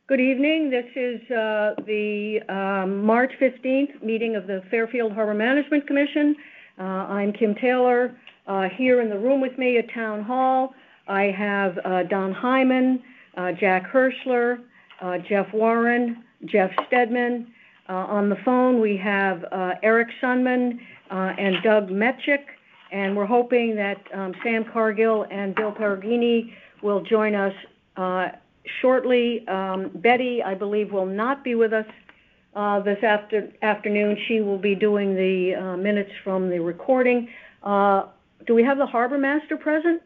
Good evening. This is the March 15th meeting of the Fairfield Harbor Management Commission. I'm Kim Taylor. Here in the room with me at Town Hall, I have Don Hyman, Jack Hirschler, Jeff Warren, Jeff Stedman. On the phone, we have Eric Sunman and Doug Metchik, and we're hoping that Sam Cargill and Bill Perugini will join us shortly. Betty, I believe, will not be with us this afternoon. She will be doing the minutes from the recording. Do we have the harbor master present?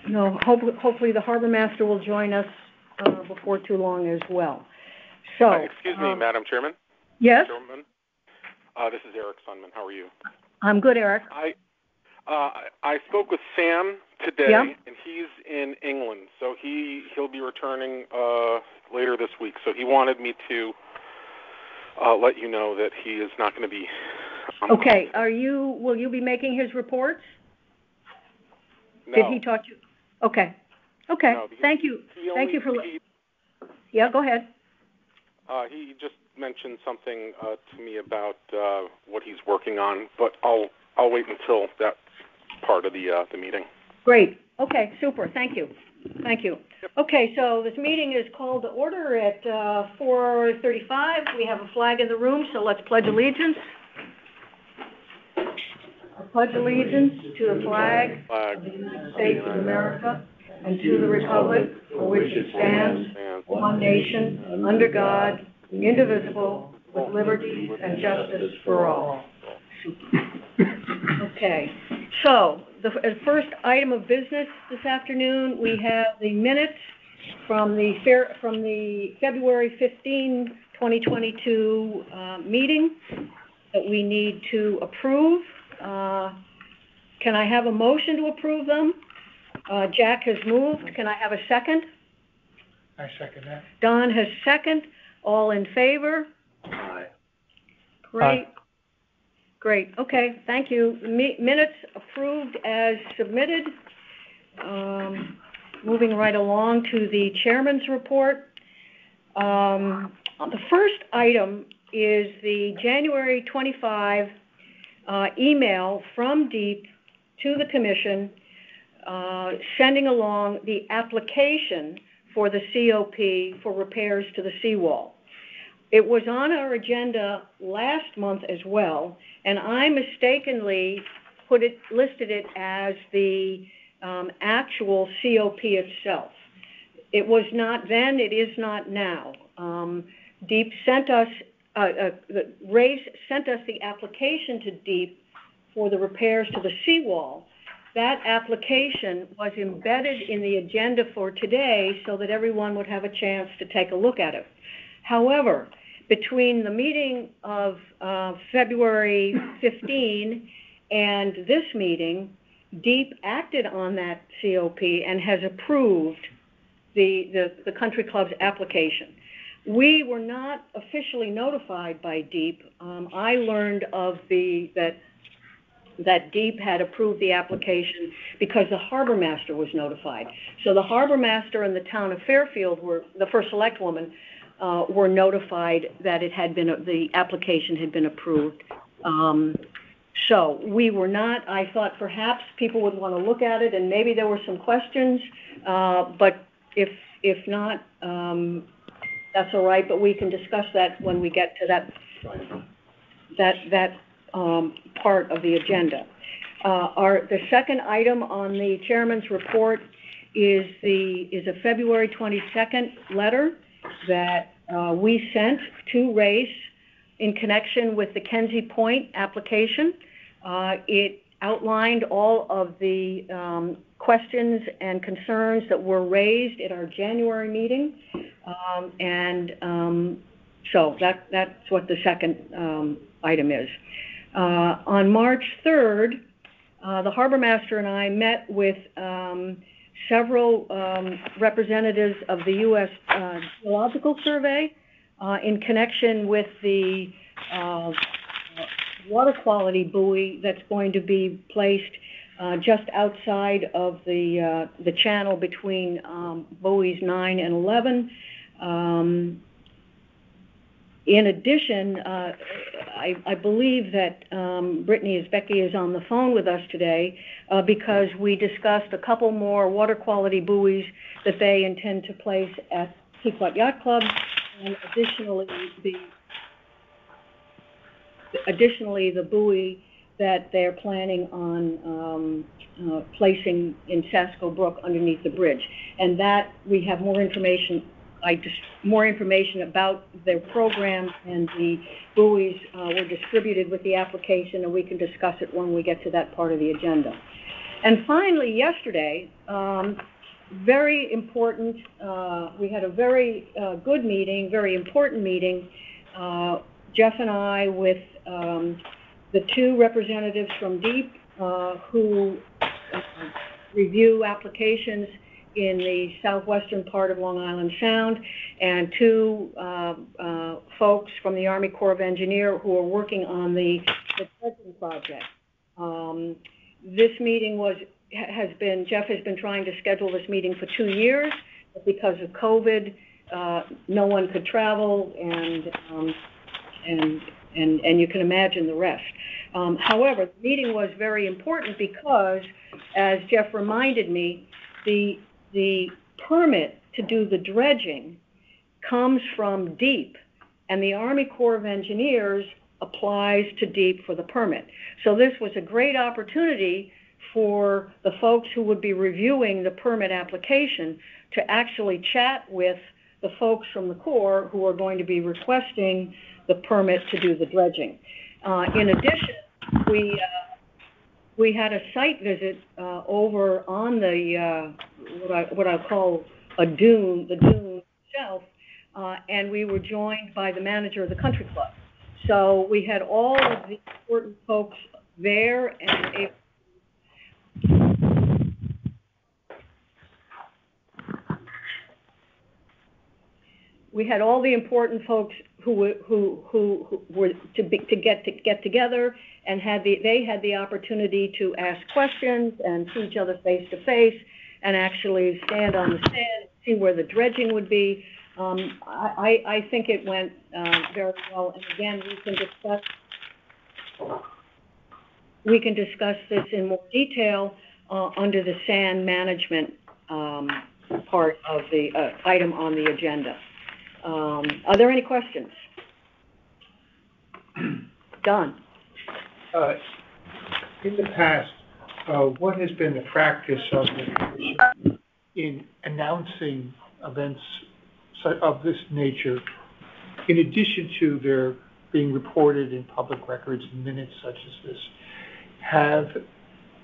No, hopefully the harbor master will join us before too long as well. So, excuse me, Madam Chairman. Yes? Chairman, this is Eric Sunman. How are you? I'm good, Eric. I spoke with Sam today, yeah. And he's in England, so he'll be returning later this week. So he wanted me to let you know that he is not going to be. Okay. Will you be making his reports? No. Did he talk to you? Okay. Okay. No, Thank you. Thank you for. Yeah. Go ahead. He just mentioned something to me about what he's working on, but I'll wait until that part of the meeting. Great. Okay, super. Thank you. Thank you. Yep. Okay, so this meeting is called to order at 4:35. We have a flag in the room, so let's pledge allegiance. I pledge allegiance to the flag of the United States of America and to the republic for which it stands, one nation, under God, indivisible, with liberty and justice for all. Okay, so the first item of business this afternoon, we have the minutes from the February 15, 2022 meeting that we need to approve. Can I have a motion to approve them? Jack has moved. Can I have a second? I second that. Don has second. All in favor? Aye. Great. Aye. Great. Okay. Thank you. Minutes approved as submitted. Moving right along to the chairman's report. The first item is the January 25 email from DEEP to the commission sending along the application for the COP for repairs to the seawall. It was on our agenda last month as well, and I mistakenly listed it as the actual COP itself. It was not then, it is not now. DEEP sent us, RACE sent us the application to DEEP for the repairs to the seawall. That application was embedded in the agenda for today so that everyone would have a chance to take a look at it. However, between the meeting of February 15 and this meeting, DEEP acted on that COP and has approved the country club's application. We were not officially notified by DEEP. I learned of that DEEP had approved the application because the harbor master was notified. So the harbor master and the town of Fairfield the first select woman were notified that the application had been approved. So we were not. I thought perhaps people would want to look at it and maybe there were some questions, but if not, that's all right. But we can discuss that when we get to that part of the agenda. The second item on the chairman's report is a February 22nd letter that we sent to RACE in connection with the Kenzie Point application. It outlined all of the questions and concerns that were raised at our January meeting, so that's what the second item is. On March 3rd, the harbor master and I met with several representatives of the U.S. Geological Survey in connection with the water quality buoy that's going to be placed just outside of the channel between buoys 9 and 11. In addition, I believe that Becky is on the phone with us today because we discussed a couple more water quality buoys that they intend to place at Pequot Yacht Club, and additionally the buoy that they're planning on placing in Sasko Brook underneath the bridge. And that we have more information about their program, and the buoys were distributed with the application, and we can discuss it when we get to that part of the agenda. And finally, yesterday, very important, we had a very good meeting, very important meeting, Jeff and I with the two representatives from DEEP who review applications in the southwestern part of Long Island Sound, and two folks from the Army Corps of Engineers who are working on the dredging project. This meeting Jeff has been trying to schedule this meeting for 2 years, but because of COVID, no one could travel, and you can imagine the rest. However, the meeting was very important because, as Jeff reminded me, the permit to do the dredging comes from DEEP, and the Army Corps of Engineers applies to DEEP for the permit. So this was a great opportunity for the folks who would be reviewing the permit application to actually chat with the folks from the Corps who are going to be requesting the permit to do the dredging. In addition, we had a site visit over on the what I call the dune shelf, and we were joined by the manager of the country club. So we had all of the important folks there, and we had all the important folks who were to get together, and they had the opportunity to ask questions and see each other face to face, and actually stand on the stand, see where the dredging would be. I think it went very well, and again, we can discuss this in more detail under the sand management part of the item on the agenda. Are there any questions? Don. In the past, what has been the practice of the Commission in announcing events of this nature, in addition to their being reported in public records and minutes such as this?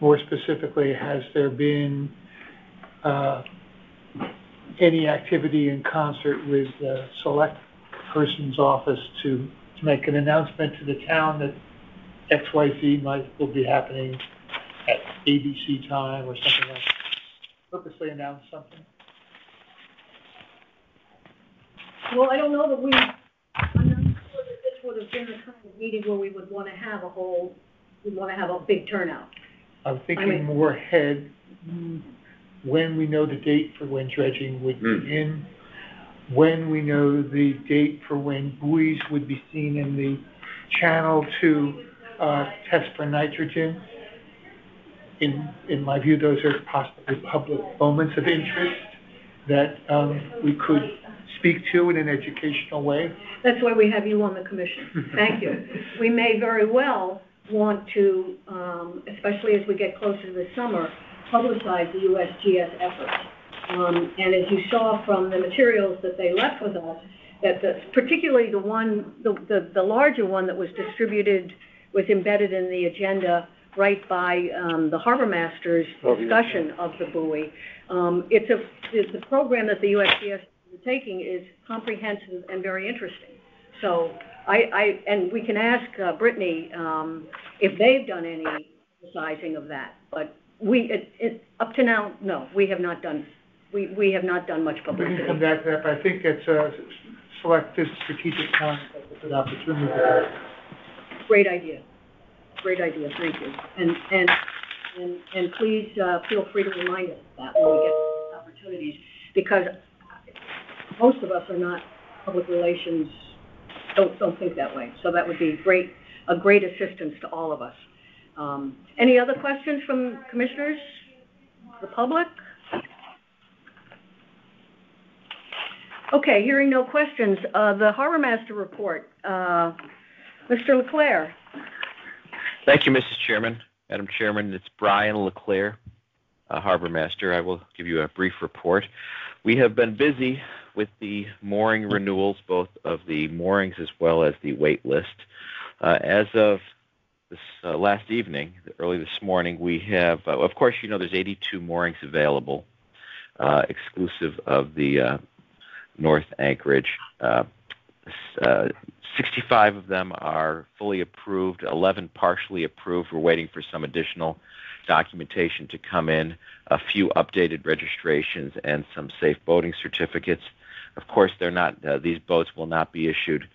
More specifically, has there been any activity in concert with the select person's office to make an announcement to the town that XYZ will be happening at ABC time or something like that? Purposely announce something? Well, I don't know that I'm not sure that this would have been the kind of meeting where we would want to have a big turnout. I'm thinking more ahead, when we know the date for when dredging would begin, when we know the date for when buoys would be seen in the channel to test for nitrogen. In my view, those are possibly public moments of interest that we could speak to in an educational way. That's why we have you on the commission. Thank you. We may very well want to, especially as we get closer to the summer, publicize the USGS efforts. And as you saw from the materials that they left with us, that particularly the larger one that was distributed, was embedded in the agenda right by the harbor master's discussion of the buoy. It's a program that the USGS is taking is comprehensive and very interesting. So and we can ask Brittany if they've done any sizing of that, but up to now, no, we have not done. We have not done much publicity. We can come back to that, but I think it's a selective strategic time. It's an opportunity. Great idea. Thank you. And And please feel free to remind us of that when we get opportunities, because most of us are not public relations, don't think that way. So that would be a great assistance to all of us. Any other questions from commissioners, the public? Okay, hearing no questions, the Harbor Master report. Mr. LeClaire. Thank you, Mrs. Chairman. Madam Chairman, it's Brian LeClaire, Harbor Master. I will give you a brief report. We have been busy with the mooring renewals, both of the moorings as well as the wait list. As of this last evening, early this morning, we have, of course, you know, there's 82 moorings available, exclusive of the North Anchorage. 65 of them are fully approved, 11 partially approved. We're waiting for some additional documentation to come in, a few updated registrations, and some safe boating certificates. Of course, they're not; these boats will not be issued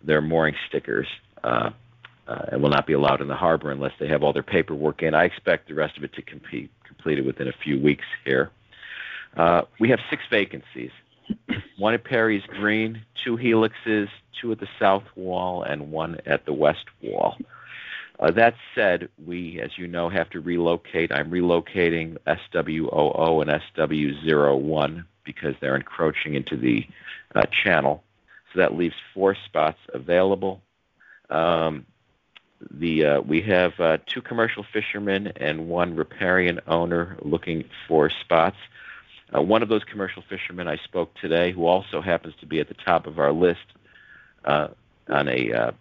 their mooring stickers and will not be allowed in the harbor unless they have all their paperwork in. I expect the rest of it to be completed within a few weeks here. We have 6 vacancies. 1 at Perry's Green, 2 helixes, 2 at the south wall, and 1 at the west wall. That said, we, as you know, have to relocate. I'm relocating SWOO and SW01 because they're encroaching into the channel. So that leaves 4 spots available. We have 2 commercial fishermen and 1 riparian owner looking for spots. One of those commercial fishermen I spoke today, who also happens to be at the top of our list on a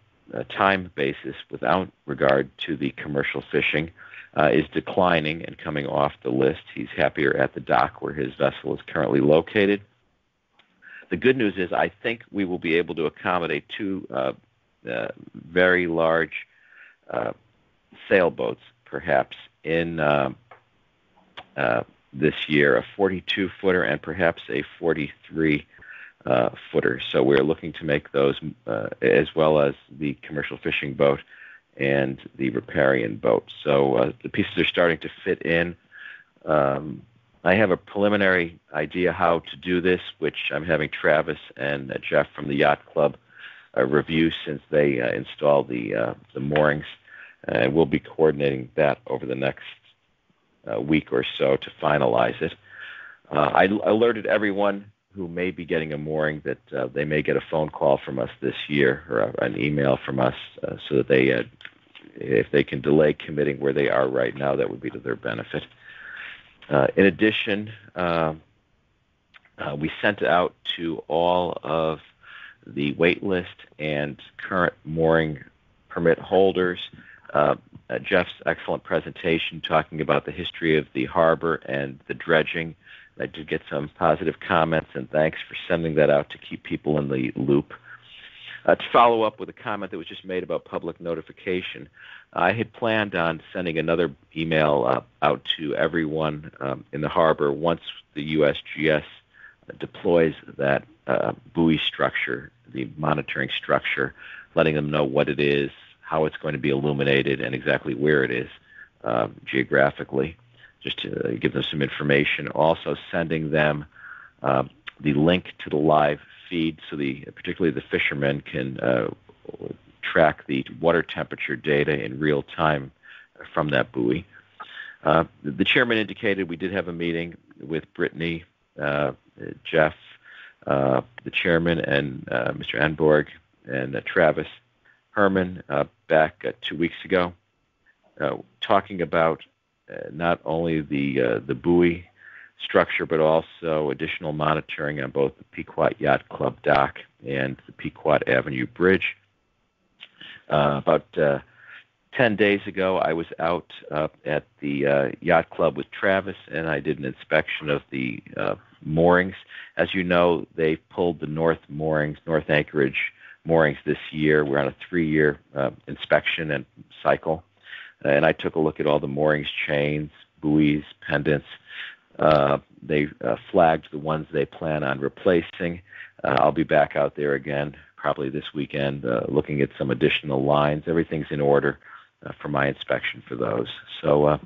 time basis without regard to the commercial fishing, is declining and coming off the list. He's happier at the dock where his vessel is currently located. The good news is I think we will be able to accommodate 2 very large sailboats, perhaps, in this year, a 42-footer and perhaps a 43-footer. So we're looking to make those as well as the commercial fishing boat and the riparian boat. So the pieces are starting to fit in. I have a preliminary idea how to do this, which I'm having Travis and Jeff from the Yacht Club review since they installed the moorings. And we'll be coordinating that over the next week or so to finalize it. I alerted everyone who may be getting a mooring that they may get a phone call from us this year or an email from us so that they, if they can delay committing where they are right now, that would be to their benefit. In addition, we sent out to all of the wait list and current mooring permit holders Jeff's excellent presentation talking about the history of the harbor and the dredging. I did get some positive comments, and thanks for sending that out to keep people in the loop. To follow up with a comment that was just made about public notification, I had planned on sending another email out to everyone in the harbor once the USGS deploys that buoy structure, the monitoring structure, letting them know what it is, how it's going to be illuminated, and exactly where it is geographically, just to give them some information. Also sending them the link to the live feed so particularly the fishermen can track the water temperature data in real time from that buoy. The chairman indicated we did have a meeting with Brittany, Jeff, the chairman, and Mr. Enborg, and Travis Herman back 2 weeks ago, talking about not only the buoy structure, but also additional monitoring on both the Pequot Yacht Club dock and the Pequot Avenue Bridge. About 10 days ago, I was out at the Yacht Club with Travis, and I did an inspection of the moorings. As you know, they pulled the North Anchorage moorings this year. We're on a 3-year inspection and cycle. And I took a look at all the moorings, chains, buoys, pendants. They flagged the ones they plan on replacing. I'll be back out there again probably this weekend looking at some additional lines. Everything's in order for my inspection for those. So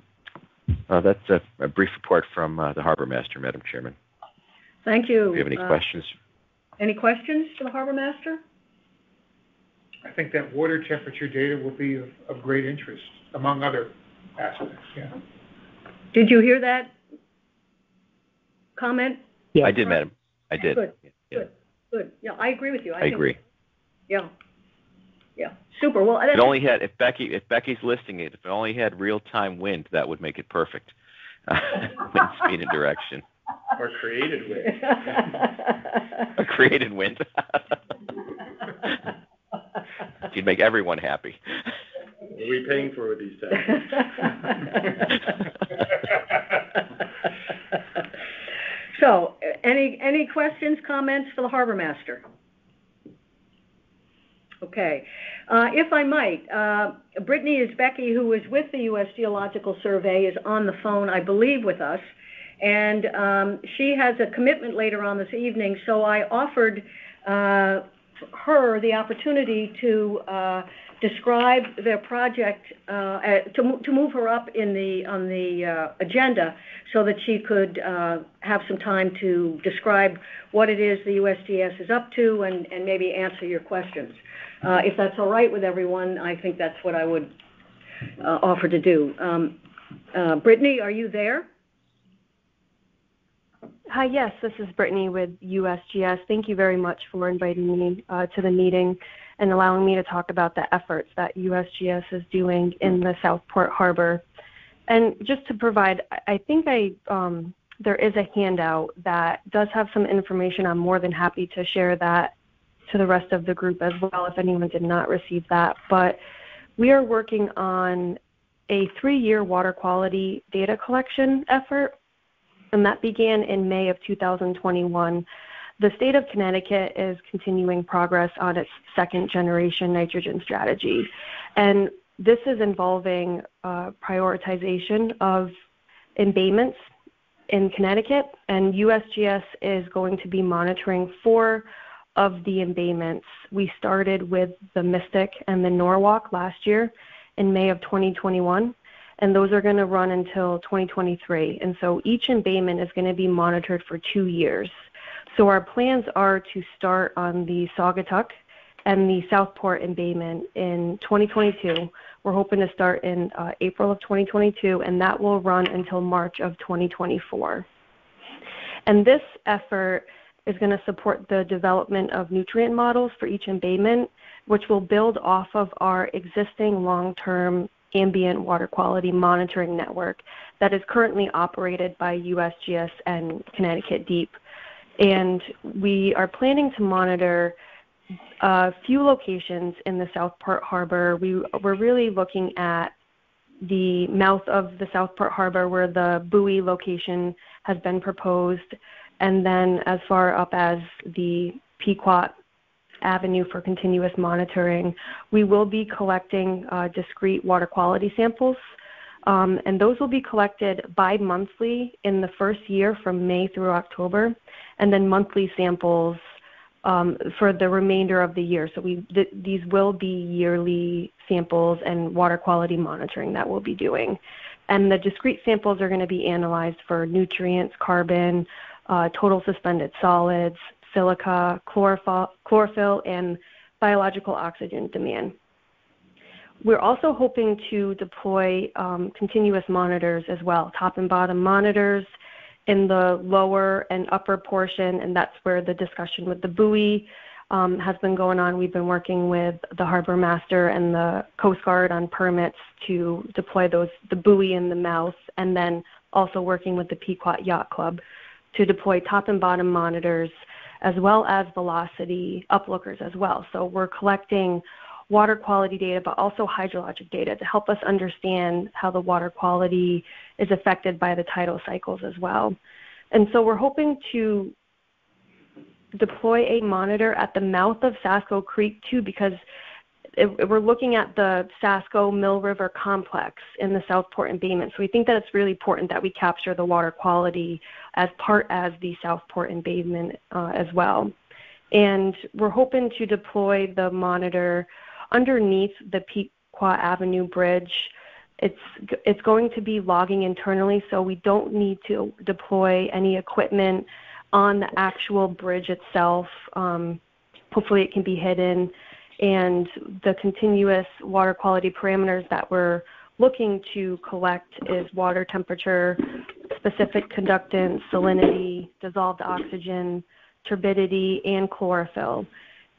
That's a brief report from the Harbor Master, Madam Chairman. Thank you. Do you have any questions? Any questions for the Harbor Master? I think that water temperature data will be of great interest, among other aspects, yeah. Did you hear that comment? Yeah. I did, Madam. I did. Good, yeah. good. Yeah, I agree with you. I agree. Yeah. Super. Well, it only had, if Becky's listing it, if it only had real-time wind, that would make it perfect. Wind speed and direction. Or created wind. Or created wind. You'd make everyone happy. What are we paying for with these taxes? So, any questions, comments for the Harbor Master? Okay. If I might, Brittany Becky, who is with the U.S. Geological Survey, is on the phone, I believe, with us. And she has a commitment later on this evening, so I offered her the opportunity to describe their project, to move her up on the agenda so that she could have some time to describe what it is the USGS is up to and maybe answer your questions. If that's all right with everyone, I think that's what I would offer to do. Brittany, are you there? Hi, yes, this is Brittany with USGS. Thank you very much for inviting me to the meeting and allowing me to talk about the efforts that USGS is doing in the Southport Harbor. And just to provide, I think there is a handout that does have some information. I'm more than happy to share that to the rest of the group as well if anyone did not receive that. But we are working on a 3-year water quality data collection effort, and that began in May of 2021. The state of Connecticut is continuing progress on its second-generation nitrogen strategy, and this is involving prioritization of embayments in Connecticut, and USGS is going to be monitoring 4 of the embayments. We started with the Mystic and the Norwalk last year in May of 2021. And those are going to run until 2023. And so each embayment is going to be monitored for 2 years. So our plans are to start on the Saugatuck and the Southport embayment in 2022. We're hoping to start in April of 2022, and that will run until March of 2024. And this effort is going to support the development of nutrient models for each embayment, which will build off of our existing long-term ambient water quality monitoring network that is currently operated by USGS and Connecticut Deep. And we are planning to monitor a few locations in the Southport Harbor. We're really looking at the mouth of the Southport Harbor where the Buoy location has been proposed, and then as far up as the Pequot Avenue for continuous monitoring. We will be collecting discrete water quality samples, and those will be collected bi-monthly in the first year from May through October, and then monthly samples for the remainder of the year. So these will be yearly samples and water quality monitoring that we'll be doing. And the discrete samples are going to be analyzed for nutrients, carbon, total suspended solids, silica, chlorophyll, and biological oxygen demand. We're also hoping to deploy continuous monitors as well, top and bottom monitors in the lower and upper portion, and that's where the discussion with the buoy has been going on. We've been working with the Harbor Master and the Coast Guard on permits to deploy the buoy in the mouth, and then also working with the Pequot Yacht Club to deploy top and bottom monitors as well as velocity uplookers as well. So we're collecting water quality data, but also hydrologic data to help us understand how the water quality is affected by the tidal cycles as well. And so we're hoping to deploy a monitor at the mouth of Sasko Creek too, because we're looking at the Sasko Mill River complex in the Southport embayment. So we think that it's really important that we capture the water quality as the Southport embayment as well. And we're hoping to deploy the monitor underneath the Pequot Avenue Bridge It's going to be logging internally, so we don't need to deploy any equipment on the actual bridge itself. Hopefully it can be hidden. And the continuous water quality parameters that we're looking to collect is water temperature, specific conductance, salinity, dissolved oxygen, turbidity, and chlorophyll.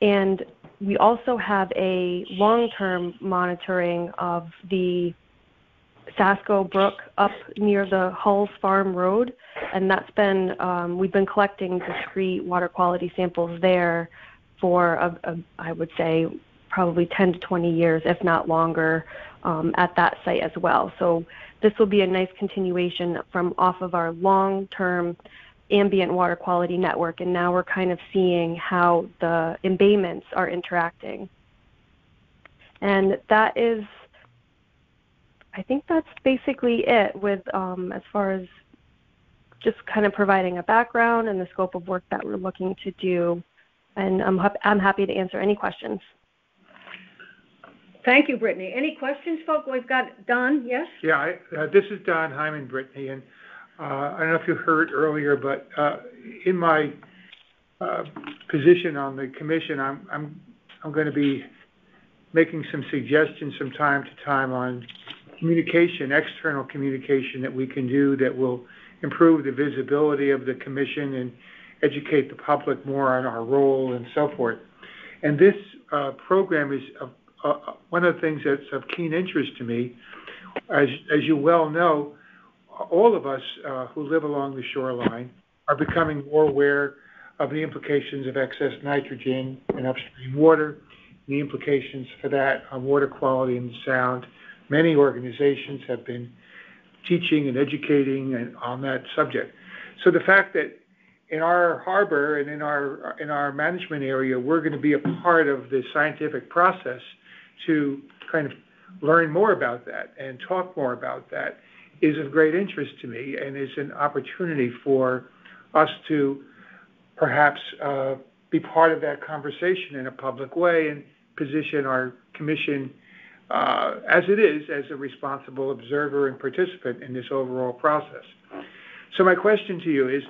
And we also have a long-term monitoring of the Sasko Brook up near the Hulls Farm Road, and that's been, we've been collecting discrete water quality samples there for, I would say, probably 10 to 20 years, if not longer, at that site as well. So this will be a nice continuation from off of our long-term ambient water quality network, and now we're kind of seeing how the embayments are interacting. And that is, I think that's basically it with as far as just kind of providing a background and the scope of work that we're looking to do. And I'm happy to answer any questions. Thank you, Brittany. Any questions, folks? We've got Don, yes? Yeah, this is Don Hyman, Brittany, and I don't know if you heard earlier, but in my position on the commission, I'm going to be making some suggestions from time to time on communication, external communication that we can do that will improve the visibility of the commission and educate the public more on our role and so forth. And this program is one of the things that's of keen interest to me. As you well know, all of us who live along the shoreline are becoming more aware of the implications of excess nitrogen in upstream water, the implications for that on water quality and sound. Many organizations have been teaching and educating on that subject. So the fact that in our harbor and in our management area, we're going to be a part of the scientific process to kind of learn more about that and talk more about that is of great interest to me, and is an opportunity for us to perhaps be part of that conversation in a public way and position our commission as it is, as a responsible observer and participant in this overall process. So my question to you is,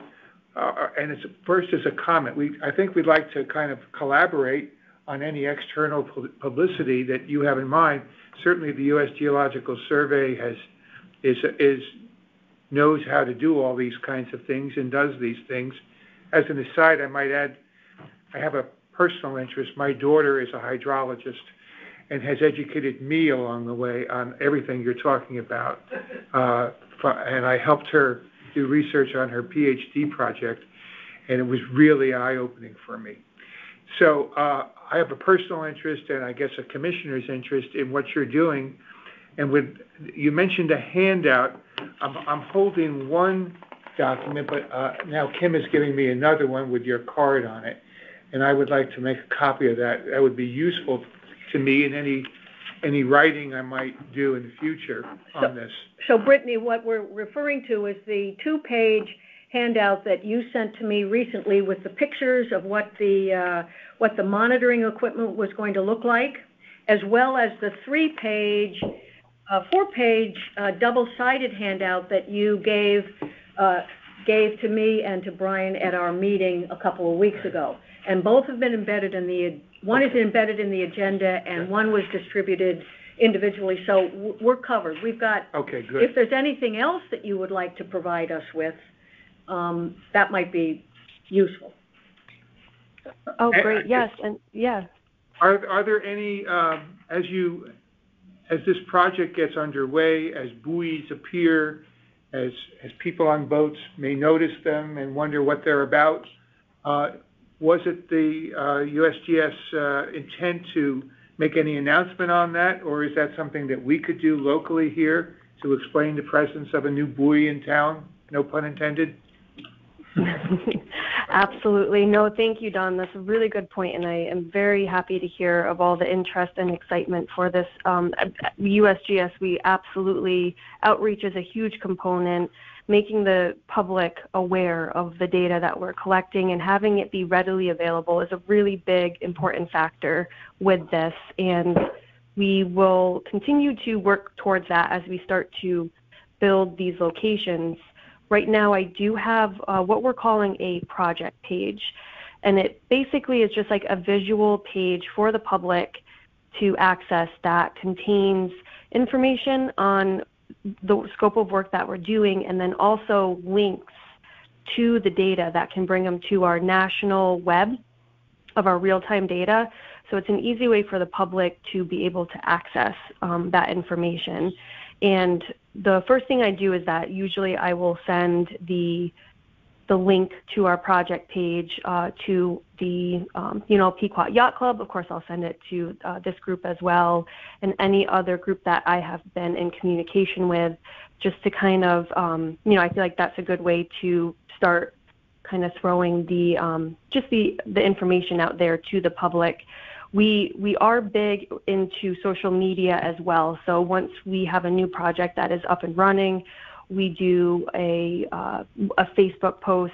and it's first as a comment, I think we'd like to kind of collaborate on any external publicity that you have in mind. Certainly the U.S. Geological Survey knows how to do all these kinds of things and does these things. As an aside, I might add, I have a personal interest. My daughter is a hydrologist and has educated me along the way on everything you're talking about. And I helped her do research on her PhD project, and it was really eye-opening for me. So I have a personal interest, and I guess a commissioner's interest in what you're doing. And you mentioned a handout. I'm holding one document, but now Kim is giving me another one with your card on it, and I would like to make a copy of that. That would be useful to me in any writing I might do in the future on this. So Brittany, what we're referring to is the 2-page handout that you sent to me recently with the pictures of what the monitoring equipment was going to look like, as well as the 4-page double-sided handout that you gave to me and to Brian at our meeting a couple of weeks ago. And both have been embedded in one is embedded in the agenda, and one was distributed individually. So we're covered. We've got, okay, good. If there's anything else that you would like to provide us with, that might be useful. Oh, great. Yes. And yeah. Are there any, as this project gets underway, as buoys appear, as people on boats may notice them and wonder what they're about, was it the USGS intent to make any announcement on that, or is that something that we could do locally here to explain the presence of a new buoy in town? No pun intended. Absolutely. No, thank you, Don. That's a really good point, and I am very happy to hear of all the interest and excitement for this. USGS, we absolutely, outreach is a huge component. Making the public aware of the data that we're collecting and having it be readily available is a really big, important factor with this. And we will continue to work towards that as we start to build these locations. Right now, I do have what we're calling a project page, and it basically is just like a visual page for the public to access that contains information on the scope of work that we're doing, and then also links to the data that can bring them to our national web of our real-time data. So it's an easy way for the public to be able to access that information. And the first thing I do is that usually I will send the link to our project page to the Pequot Yacht Club. Of course, I'll send it to this group as well, and any other group that I have been in communication with, just to kind of, I feel like that's a good way to start kind of throwing the information out there to the public. We are big into social media as well. So once we have a new project that is up and running, we do a Facebook post,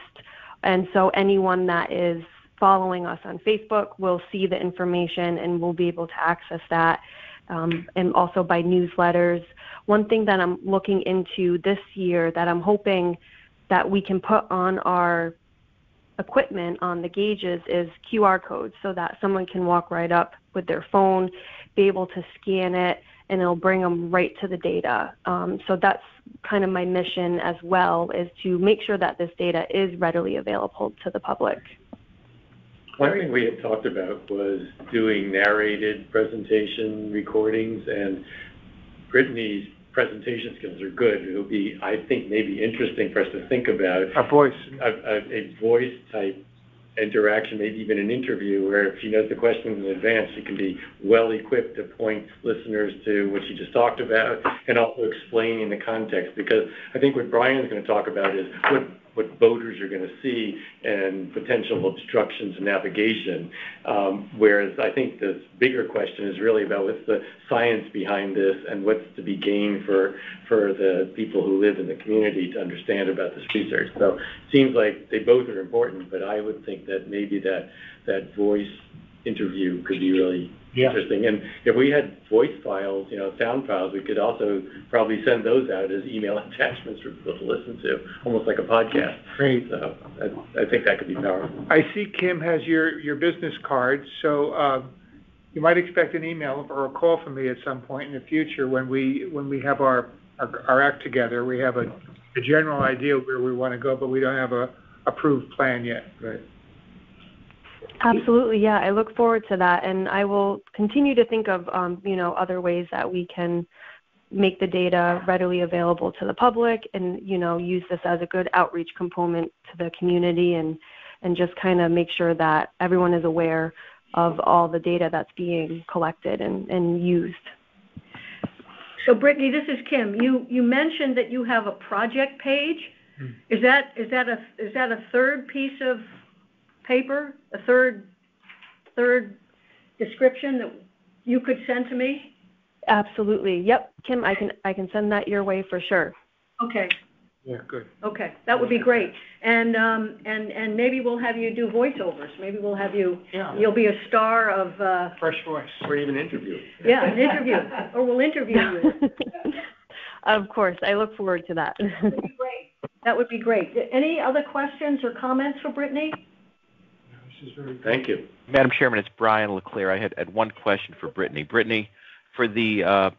and so anyone that is following us on Facebook will see the information and will be able to access that, and also by newsletters. One thing that I'm looking into this year that I'm hoping that we can put on our equipment on the gauges is QR codes, so that someone can walk right up with their phone, be able to scan it, and it'll bring them right to the data. So that's kind of my mission as well, is to make sure that this data is readily available to the public. One thing we had talked about was doing narrated presentation recordings, and Brittany's presentation skills are good. It would be, I think, maybe interesting for us to think about A voice. A voice type interaction, maybe even an interview, where if she knows the questions in advance, she can be well equipped to point listeners to what she just talked about, and also explaining the context. Because I think what Brian's going to talk about is what boaters are going to see and potential obstructions in navigation. Whereas I think the bigger question is really about what's the science behind this and what's to be gained for the people who live in the community to understand about this research. So it seems like they both are important, but I would think that maybe that voice interview could be really interesting. And if we had voice files, sound files, we could also probably send those out as email attachments for people to listen to, almost like a podcast. Great. So I think that could be powerful. I see Kim has your business card, so you might expect an email or a call from me at some point in the future when we have our act together. We have a general idea where we want to go, but we don't have a approved plan yet. Right. Absolutely, yeah. I look forward to that, and I will continue to think of, other ways that we can make the data readily available to the public, and use this as a good outreach component to the community, and just kind of make sure that everyone is aware of all the data that's being collected and used. So, Brittany, this is Kim. You mentioned that you have a project page. Is that a third piece of paper, a third description that you could send to me? Absolutely. Yep, Kim, I can send that your way for sure. Okay. Yeah, good. Okay, that would be great. And maybe we'll have you do voiceovers. Maybe we'll have you. Yeah. You'll be a star of. Fresh voice. Or even interview. Yeah, an interview, or we'll interview you. Of course, I look forward to that. That would be great. That would be great. Any other questions or comments for Brittany? Thank you. Madam Chairman, it's Brian LeClaire. I had one question for Brittany. Brittany, for the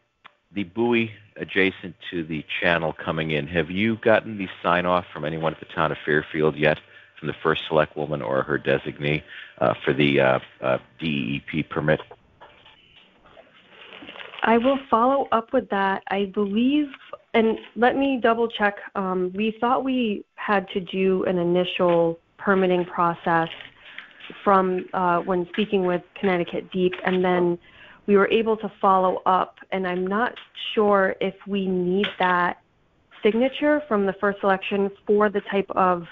buoy adjacent to the channel coming in, have you gotten the sign-off from anyone at the town of Fairfield yet, from the first select woman or her designee, for the DEEP permit? I will follow up with that. I believe, and let me double check, we thought we had to do an initial permitting process from when speaking with Connecticut Deep, and then we were able to follow up, and I'm not sure if we need that signature from the first selection for the type of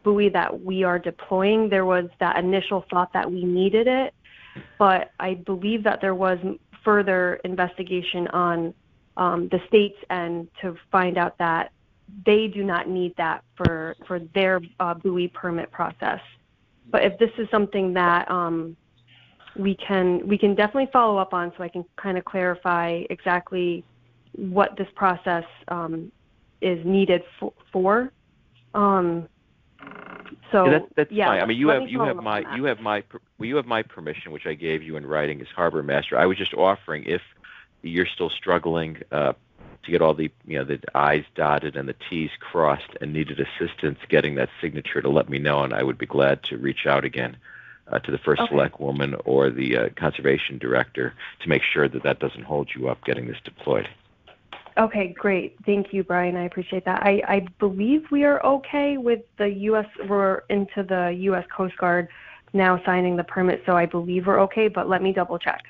buoy that we are deploying. There was that initial thought that we needed it, but I believe that there was further investigation on the state's end to find out that they do not need that for their buoy permit process. But if this is something that we can definitely follow up on, so I can kind of clarify exactly what this process is needed for. So yeah, that's yeah, fine. I mean, you have my permission, which I gave you in writing as harbor master. I was just offering, if you're still struggling to get all the the I's dotted and the T's crossed and needed assistance getting that signature, to let me know, and I would be glad to reach out again to the first select woman or the conservation director to make sure that doesn't hold you up getting this deployed. Okay, great. Thank you, Brian. I appreciate that. I believe we are okay with the we're into the U.S. Coast Guard now signing the permit, so I believe we're okay, but let me double check.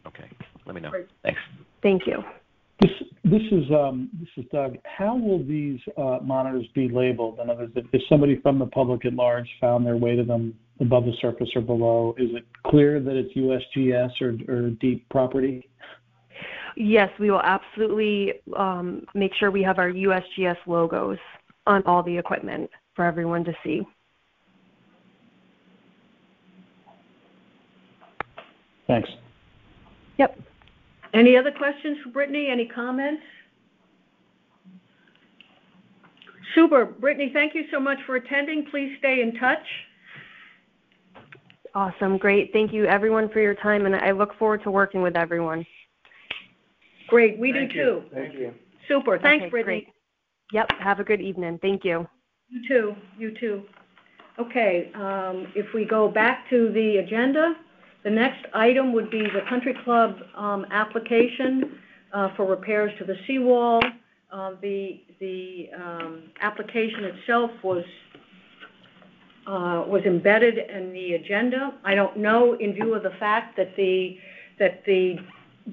Okay, let me know. Great. Thanks. Thank you. This is Doug. How will these monitors be labeled? In other words, if somebody from the public at large found their way to them above the surface or below, is it clear that it's USGS or deep property? Yes, we will absolutely make sure we have our USGS logos on all the equipment for everyone to see. Thanks. Yep. Any other questions for Brittany? Any comments? Super. Brittany, thank you so much for attending. Please stay in touch. Awesome. Great. Thank you, everyone, for your time, and I look forward to working with everyone. Great. We do too. Thank you. Super. Thanks, Okay, Brittany. great. Yep. Have a good evening. Thank you. You too. You too. Okay. If we go back to the agenda, the next item would be the country club application for repairs to the seawall. The application itself was embedded in the agenda. I don't know, in view of the fact that the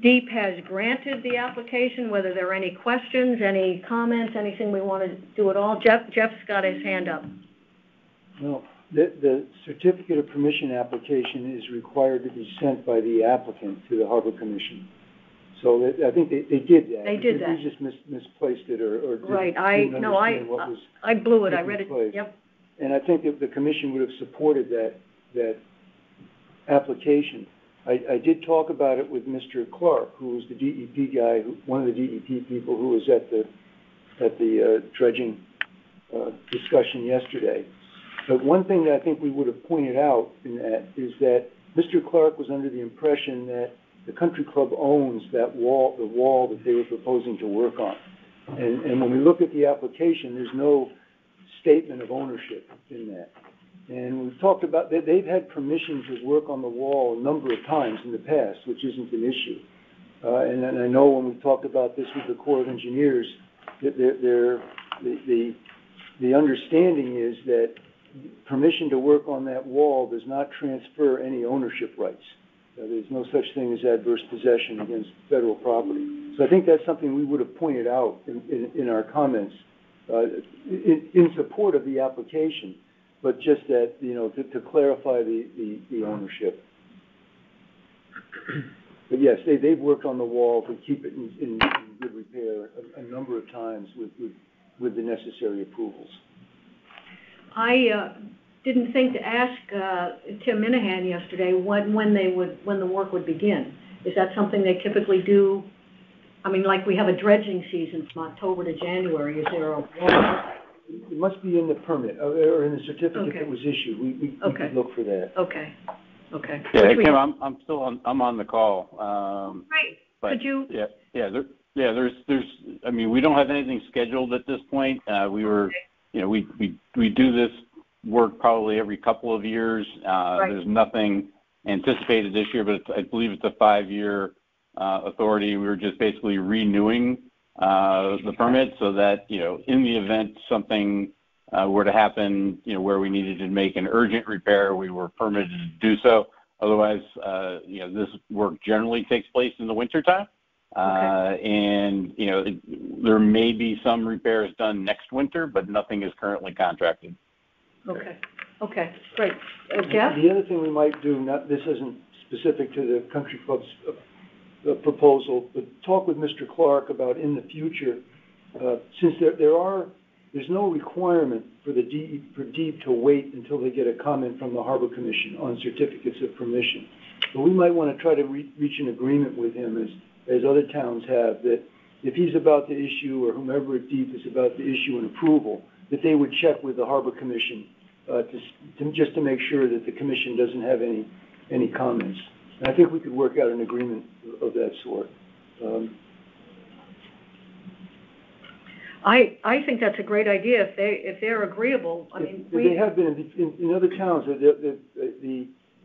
DEEP has granted the application, whether there are any questions, any comments, anything we want to do at all. Jeff's got his hand up. Well, the certificate of permission application is required to be sent by the applicant to the Harbor Commission. So I think they did that. They did that. They just misplaced it or right. didn't understand what was I blew it. I read it. place. Yep. And I think that the commission would have supported that application. I did talk about it with Mr. Clark, who was the DEP guy, one of the DEP people who was at the dredging discussion yesterday. But one thing that I think we would have pointed out in that is that Mr. Clark was under the impression that the country club owns that wall, the wall that they were proposing to work on. And when we look at the application, there's no statement of ownership in that. And we've talked about that they've had permission to work on the wall a number of times in the past, which isn't an issue. And I know when we talked about this with the Corps of Engineers, that the understanding is that permission to work on that wall does not transfer any ownership rights. There's no such thing as adverse possession against federal property. So I think that's something we would have pointed out in our comments in support of the application, but just that, to clarify the ownership. But yes, they've worked on the wall to keep it in good repair a number of times with the necessary approvals. I didn't think to ask Tim Minahan yesterday when the work would begin. Is that something they typically do? I mean, like we have a dredging season from October to January. Is there a It must be in the permit or in the certificate that was issued. We could look for that. Okay. Yeah, Kim, I'm on the call. Right. But could you? There's. I mean, we don't have anything scheduled at this point. We were, we do this work probably every couple of years. Right. There's nothing anticipated this year, but I believe it's a 5-year authority. We were just basically renewing the permit so that, in the event something were to happen, where we needed to make an urgent repair, we were permitted to do so. Otherwise, this work generally takes place in the wintertime. And, there may be some repairs done next winter, but nothing is currently contracted. Okay, great. Jeff? The other thing we might do, this isn't specific to the country club's proposal, but talk with Mr. Clark about in the future, since there are there's no requirement for DEP to wait until they get a comment from the Harbor Commission on certificates of permission. But we might want to try to reach an agreement with him, as other towns have, that if he's about to issue, or whomever at DEP is about to issue an approval, that they would check with the Harbor Commission just to make sure that the commission doesn't have any comments. And I think we could work out an agreement of that sort. I think that's a great idea if they're agreeable. I mean, they have been in other towns.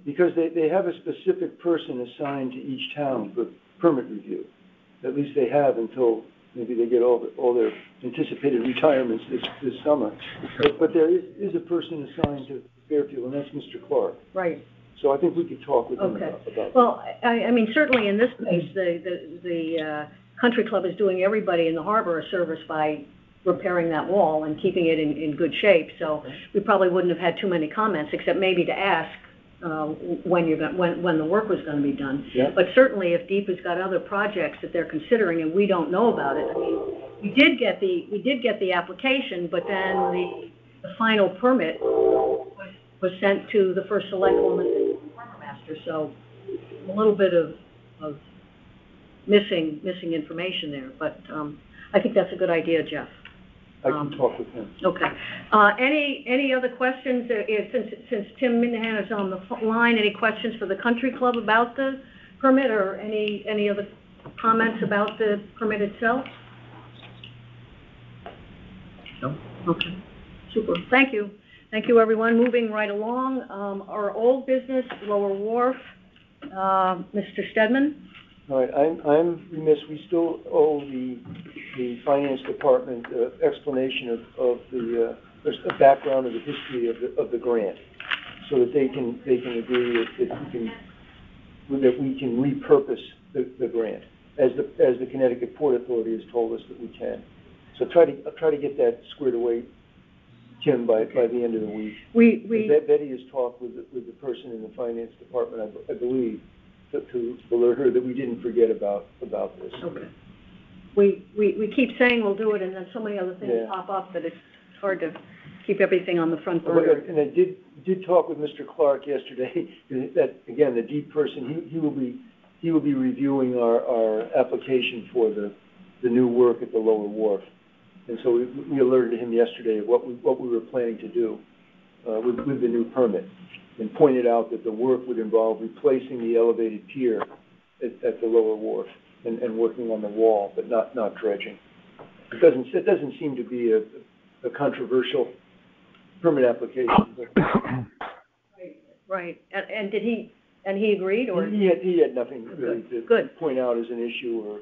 Because they have a specific person assigned to each town for permit review. At least they have until maybe they get all their anticipated retirements this summer. But there is a person assigned to Fairfield, and that's Mr. Clark. Right. So I think we could talk with him about that. Well, I mean, certainly in this case, the country club is doing everybody in the harbor a service by repairing that wall and keeping it in good shape. So we probably wouldn't have had too many comments, except maybe to ask when the work was going to be done. Yeah. But certainly, if DEP has got other projects that they're considering and we don't know about it, I mean, we did get the application, but then the final permit was sent to the first selectwoman and the harbor master. So a little bit of missing information there. But I think that's a good idea, Jeff. I can talk with him. Okay. Any other questions? Since Tim Minahan is on the line, any questions for the country club about the permit, or any other comments about the permit itself? No. Okay. Super. Thank you. Thank you, everyone. Moving right along, our old business, Lower Wharf. Mr. Stedman. All right, I'm remiss. We still owe the finance department explanation of the background of the history of the grant, so that they can agree that we can repurpose the grant as the Connecticut Port Authority has told us that we can. So I'll try to get that squared away, Kim, by the end of the week. Betty has talked with the person in the finance department, I believe, to alert her that we didn't forget about this. Okay. We keep saying we'll do it, and then so many other things pop up that it's hard to keep everything on the front burner. And I did talk with Mr. Clark yesterday. That again, the deep person, he will be reviewing our application for the new work at the Lower Wharf, and so we alerted him yesterday of what we were planning to do with the new permit, and pointed out that the work would involve replacing the elevated pier at the Lower Wharf and working on the wall, but not dredging. It doesn't seem to be a controversial permit application. Right. And did he agreed, or he had nothing really to point out as an issue or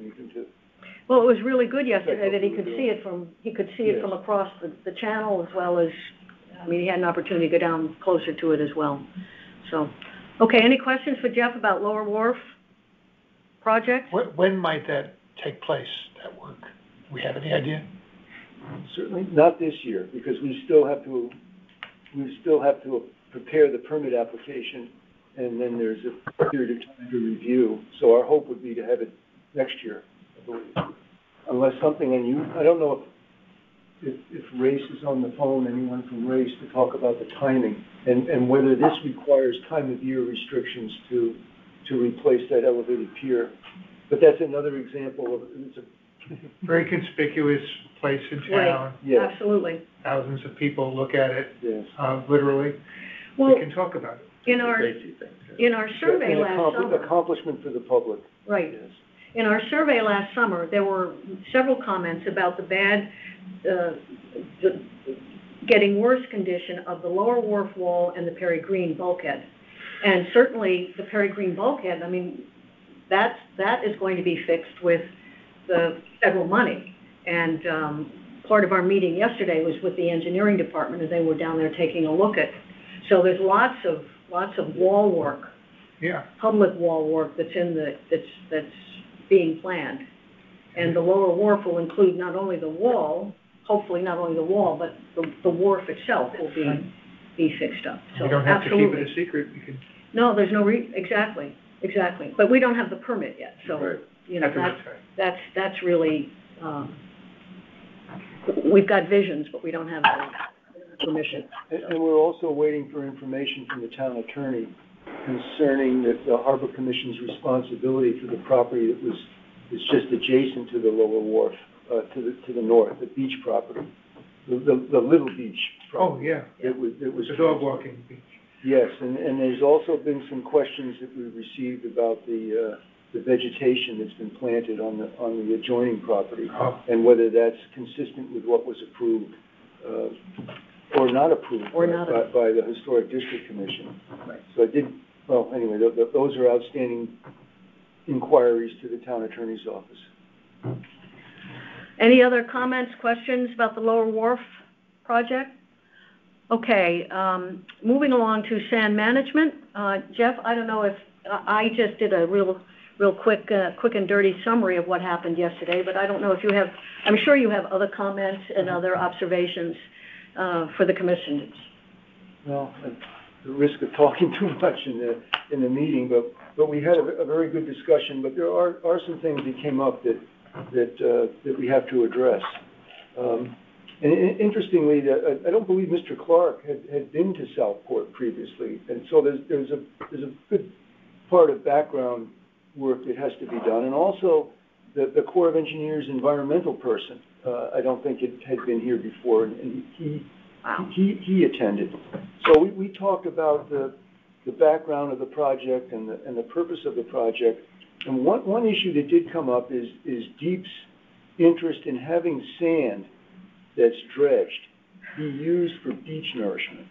anything to. Well, it was really good yesterday that he could see it from from across the channel, as well as, I mean, he had an opportunity to go down closer to it as well. So, okay, any questions for Jeff about Lower Wharf projects? When might that take place, that work? Do we have any idea? Certainly not this year, because we still have to prepare the permit application, and then there's a period of time to review. So our hope would be to have it next year, I believe. Unless something unusual. I don't know if Race is on the phone, anyone from Race, to talk about the timing and whether this requires time of year restrictions to replace that elevated pier. But that's another example of it's a very conspicuous place in town. Right. Yes. Absolutely. Thousands of people look at it, yes. Literally. Well, we can talk about it. In our survey last summer, accomplishment for the public. Right. Yes. In our survey last summer, there were several comments about the bad, getting worse condition of the Lower Wharf wall and the Perry Green bulkhead. And certainly the Perry Green bulkhead, I mean, that is going to be fixed with the federal money. And part of our meeting yesterday was with the engineering department, and they were down there taking a look at. So there's lots of wall work, public wall work that's being planned. And the Lower Wharf will include not only the wall, hopefully not only the wall, but the wharf itself will be fixed up. So we don't have absolutely. to keep it a secret. We can. No, there's no exactly. But we don't have the permit yet, so right. you know that's really we've got visions, but we don't have the permission. And we're also waiting for information from the town attorney concerning the Harbor Commission's responsibility for the property that is just adjacent to the lower wharf, to the north, the beach property, the little beach property. Oh, yeah. It was the dog walking beach. Yes, and there's also been some questions that we received about the vegetation that's been planted on the adjoining property, and whether that's consistent with what was approved or not approved by the Historic District Commission. Right. So anyway, those are outstanding inquiries to the town attorney's office. Any other comments, questions about the Lower Wharf project? Okay, moving along to sand management. Jeff, I don't know if I just did a real quick and dirty summary of what happened yesterday, but I don't know if you have. I'm sure you have other comments and other observations for the commissioners. Well, at the risk of talking too much in the meeting, but we had a very good discussion. But there are some things that came up that we have to address. And interestingly, I don't believe Mr. Clark had been to Southport previously, and so there's a good part of background work that has to be done, and also the Corps of Engineers environmental person. I don't think it had been here before, and he attended. So we talked about the background of the project and the purpose of the project. And one issue that did come up is DEEP's interest in having sand that's dredged be used for beach nourishment.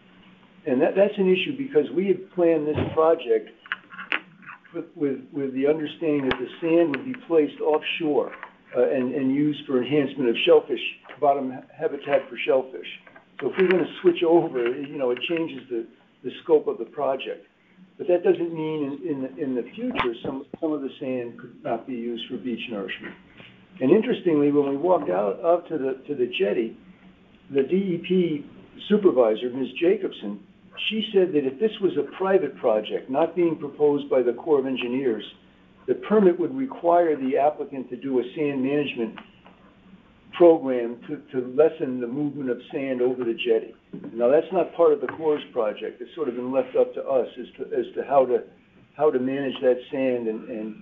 And that's an issue because we had planned this project with the understanding that the sand would be placed offshore and used for enhancement of shellfish, bottom habitat for shellfish. So if we're going to switch over, it changes the scope of the project. But that doesn't mean in the future some of the sand could not be used for beach nourishment. And interestingly, when we walked out to the jetty, the DEP supervisor, Ms. Jacobson, she said that if this was a private project not being proposed by the Corps of Engineers, the permit would require the applicant to do a sand management program to lessen the movement of sand over the jetty. Now that's not part of the Corps' project. It's sort of been left up to us as to how to manage that sand and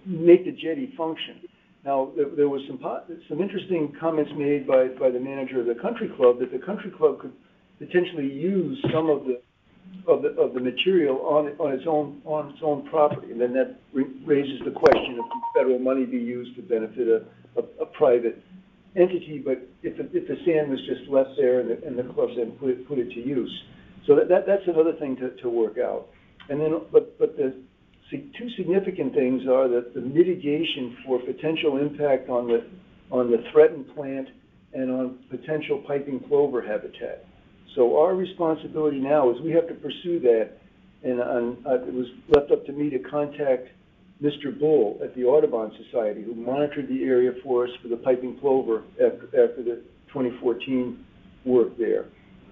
make the jetty function. Now there was some interesting comments made by the manager of the country club that the country club could potentially use some of the material on its own property, and then that raises the question of can federal money be used to benefit a private entity, but if the sand was just left there and the club then put it to use. So that's another thing to work out. And then, but the two significant things are that the mitigation for potential impact on the threatened plant and on potential piping plover habitat. So our responsibility now is we have to pursue that, and it was left up to me to contact Mr. Bull at the Audubon Society, who monitored the area for us for the piping plover after the 2014 work there.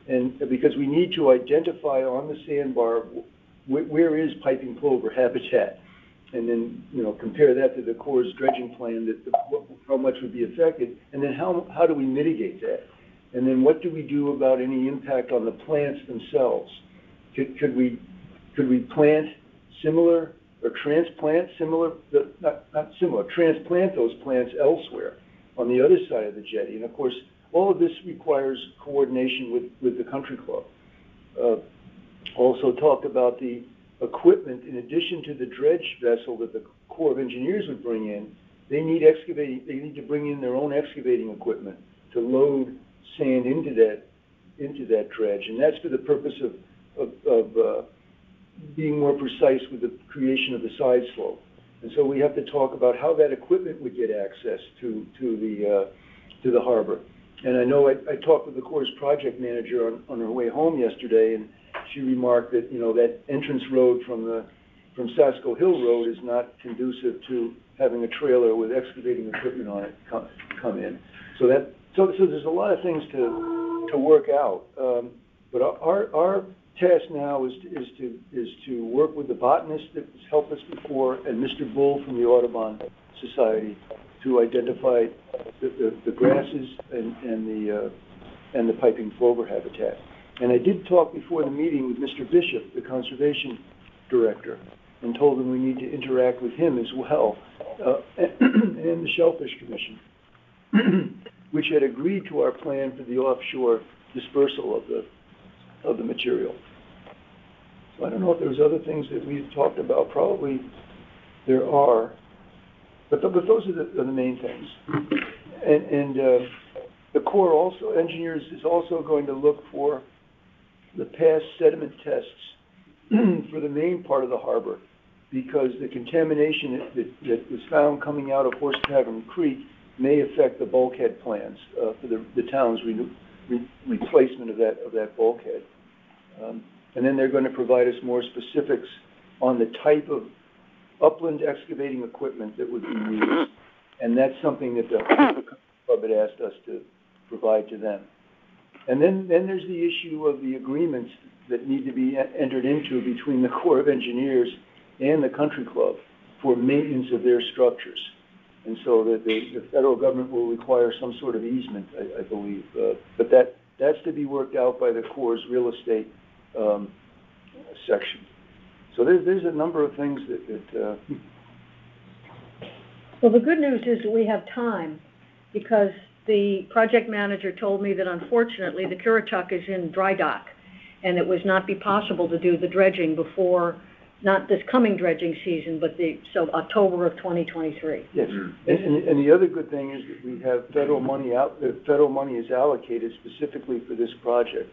And because we need to identify on the sandbar where is piping plover habitat, and then compare that to the Corps' dredging plan, how much would be affected, and then how do we mitigate that, and then what do we do about any impact on the plants themselves? Could we plant similar or transplant similar, not similar, transplant those plants elsewhere on the other side of the jetty? And of course, all of this requires coordination with the country club. Also talked about the equipment. In addition to the dredge vessel that the Corps of Engineers would bring in, they need to bring in their own excavating equipment to load sand into that dredge, and that's for the purpose of being more precise with the creation of the side slope. And so we have to talk about how that equipment would get access to the harbor. And I know I talked with the Corps' project manager on her way home yesterday, and she remarked that that entrance road from Sasko Hill Road is not conducive to having a trailer with excavating equipment on it come in. So there's a lot of things to work out. But our task now is to work with the botanist that has helped us before and Mr. Bull from the Audubon Society to identify the grasses and the piping plover habitat. And I did talk before the meeting with Mr. Bishop, the conservation director, and told him we need to interact with him as well, and the Shellfish Commission, which had agreed to our plan for the offshore dispersal of the material. So I don't know if there was other things that we had talked about. Probably there are, but those are the main things. And the Corps also, engineers is also going to look for the past sediment tests for the main part of the harbor, because the contamination that was found coming out of Horse Tavern Creek may affect the bulkhead plans for the town's replacement of that bulkhead. And then they're going to provide us more specifics on the type of upland excavating equipment that would be used. And that's something that the club had asked us to provide to them. And then there's the issue of the agreements that need to be entered into between the Corps of Engineers and the country club for maintenance of their structures. And so that the federal government will require some sort of easement, I believe. But that's to be worked out by the Corps' real estate section. So there's a number of things that Well, the good news is that we have time, because the project manager told me that unfortunately the Currituck is in dry dock, and it would not be possible to do the dredging before, not this coming dredging season, but so October of 2023. Yes, and the other good thing is that we have federal money out. The federal money is allocated specifically for this project,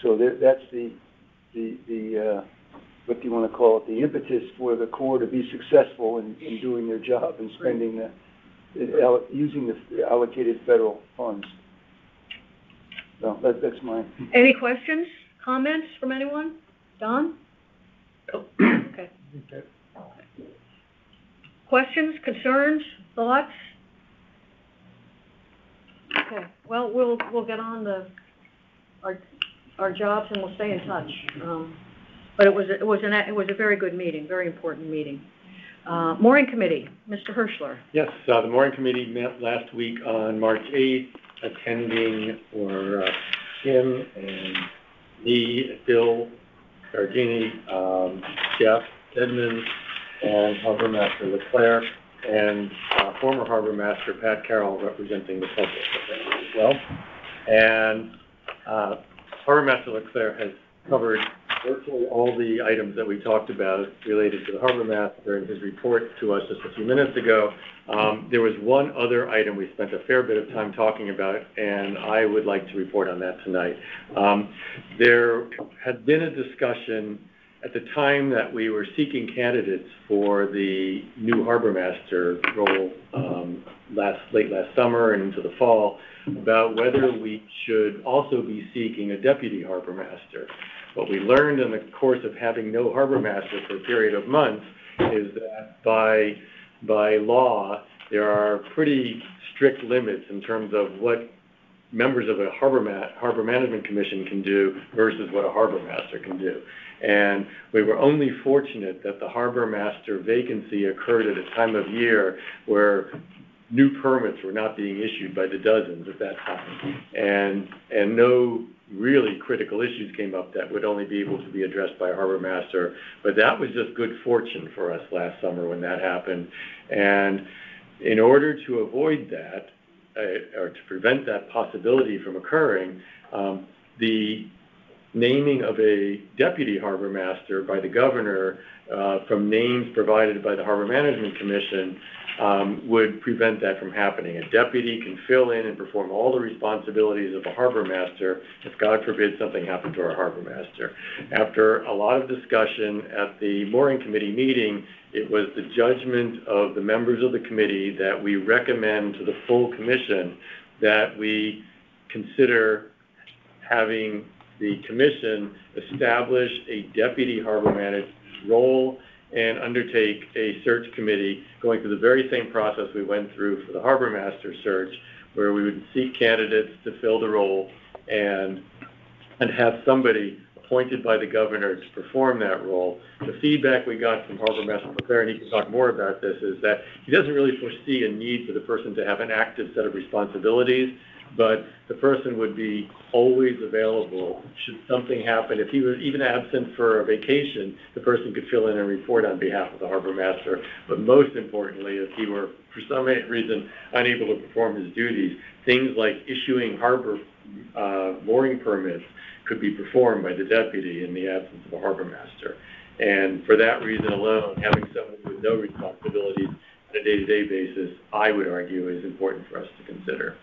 so that's the what do you want to call it? The impetus for the Corps to be successful in doing their job and spending using the allocated federal funds. So that's mine. Any questions, comments from anyone? Don? Okay. Questions, concerns, thoughts? Okay. Well, we'll get on our jobs and we'll stay in touch. But it was a very good meeting, very important meeting. Mooring Committee, Mr. Hirschler. Yes, the Mooring Committee met last week on March 8th. Attending were Kim and me, Bill Gardini, Jeff Edmonds, and Harbor Master Leclerc, and former Harbor Master Pat Carroll representing the public as well. And Harbor Master Leclerc has covered virtually all the items that we talked about related to the Harbor Master in his report to us just a few minutes ago. There was one other item we spent a fair bit of time talking about, and I would like to report on that tonight. There had been a discussion at the time that we were seeking candidates for the new Harbor Master role late last summer and into the fall about whether we should also be seeking a deputy Harbor Master. What we learned in the course of having no Harbor Master for a period of months is that by law, there are pretty strict limits in terms of what members of a Harbor Management Commission can do versus what a Harbor Master can do. And we were only fortunate that the Harbor Master vacancy occurred at a time of year where new permits were not being issued by the dozens at that time. And no really critical issues came up that would only be able to be addressed by a Harbor Master. But that was just good fortune for us last summer when that happened. And in order to avoid that, or to prevent that possibility from occurring, the naming of a deputy Harbor Master by the governor from names provided by the Harbor Management Commission would prevent that from happening. A deputy can fill in and perform all the responsibilities of a Harbor Master if, God forbid, something happened to our Harbor Master. After a lot of discussion at the Mooring Committee meeting, it was the judgment of the members of the committee that we recommend to the full commission that we consider having the commission establish a deputy harbor manager role and undertake a search committee going through the very same process we went through for the Harbor Master search, where we would seek candidates to fill the role and have somebody appointed by the governor to perform that role. The feedback we got from Harbor Master McClare, and he can talk more about this, is that he doesn't really foresee a need for the person to have an active set of responsibilities, but the person would be always available should something happen. If he was even absent for a vacation, the person could fill in and report on behalf of the harbor master. But most importantly, if he were for some reason unable to perform his duties, things like issuing harbor mooring permits could be performed by the deputy in the absence of a harbor master. And for that reason alone, having someone with no responsibilities on a day-to-day basis, I would argue, is important for us to consider.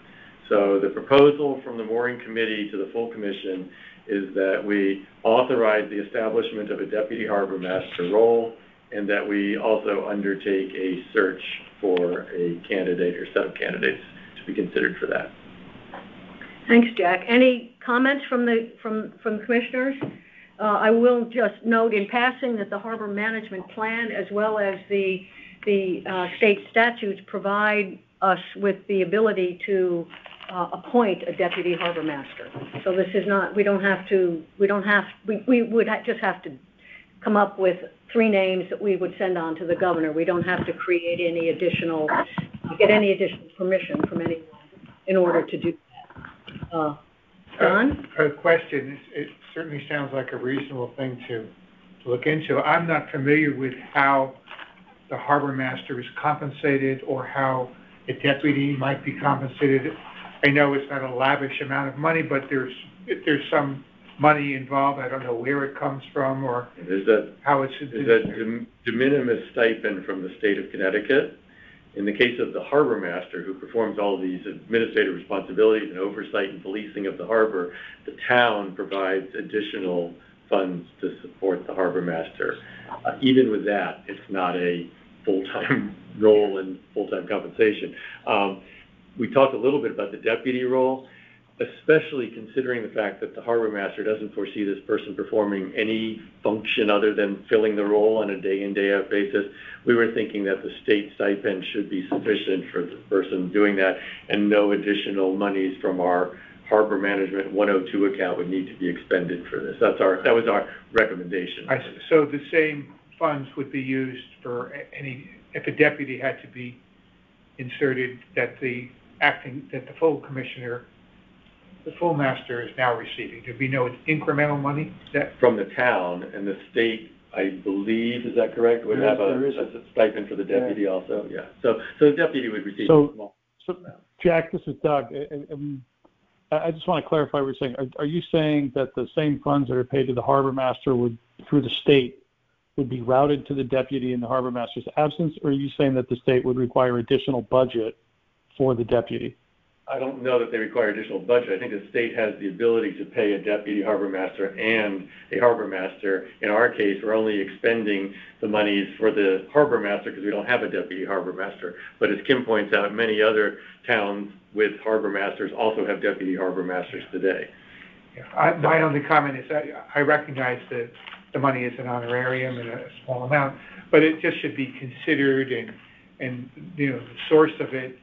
So the proposal from the mooring committee to the full commission is that we authorize the establishment of a deputy harbor master role, and that we also undertake a search for a candidate or set of candidates to be considered for that. Thanks, Jack. Any comments from the commissioners? I will just note in passing that the harbor management plan, as well as the state statutes, provide us with the ability to appoint a deputy harbor master. So this is not, we would just have to come up with 3 names that we would send on to the governor. We don't have to create any additional, get any additional permission from anyone in order to do that. Don? A question. It certainly sounds like a reasonable thing to look into. I'm not familiar with how the harbor master is compensated or how a deputy might be compensated. I know it's not a lavish amount of money, but there's some money involved. I don't know where it comes from or how it's... There's a de minimis stipend from the state of Connecticut. In the case of the harbor master, who performs all of these administrative responsibilities and oversight and policing of the harbor, the town provides additional funds to support the harbor master. Even with that, it's not a full-time role and full-time compensation. We talked a little bit about the deputy role, especially considering the fact that the harbor master doesn't foresee this person performing any function other than filling the role on a day-in, day-out basis. We were thinking that the state stipend should be sufficient for the person doing that, and no additional monies from our harbor management 102 account would need to be expended for this. That was our recommendation. So the same funds would be used for if a deputy had to be inserted, that the full commissioner, the full master is now receiving. There'd be no incremental money from the town, and the state, I believe, is that correct? Would have a stipend for the deputy also. Yeah. So the deputy would receive. So Jack, this is Doug. I just want to clarify what you're saying. Are you saying that the same funds that are paid to the harbor master through the state would be routed to the deputy in the harbor master's absence, or are you saying that the state would require additional budget for the deputy? I don't know that they require additional budget. I think the state has the ability to pay a deputy harbor master and a harbor master. In our case, we're only expending the monies for the harbor master because we don't have a deputy harbor master. But as Kim points out, many other towns with harbor masters also have deputy harbor masters today. Yeah, my only comment is that I recognize that the money is an honorarium and a small amount, but it just should be considered and the source of it,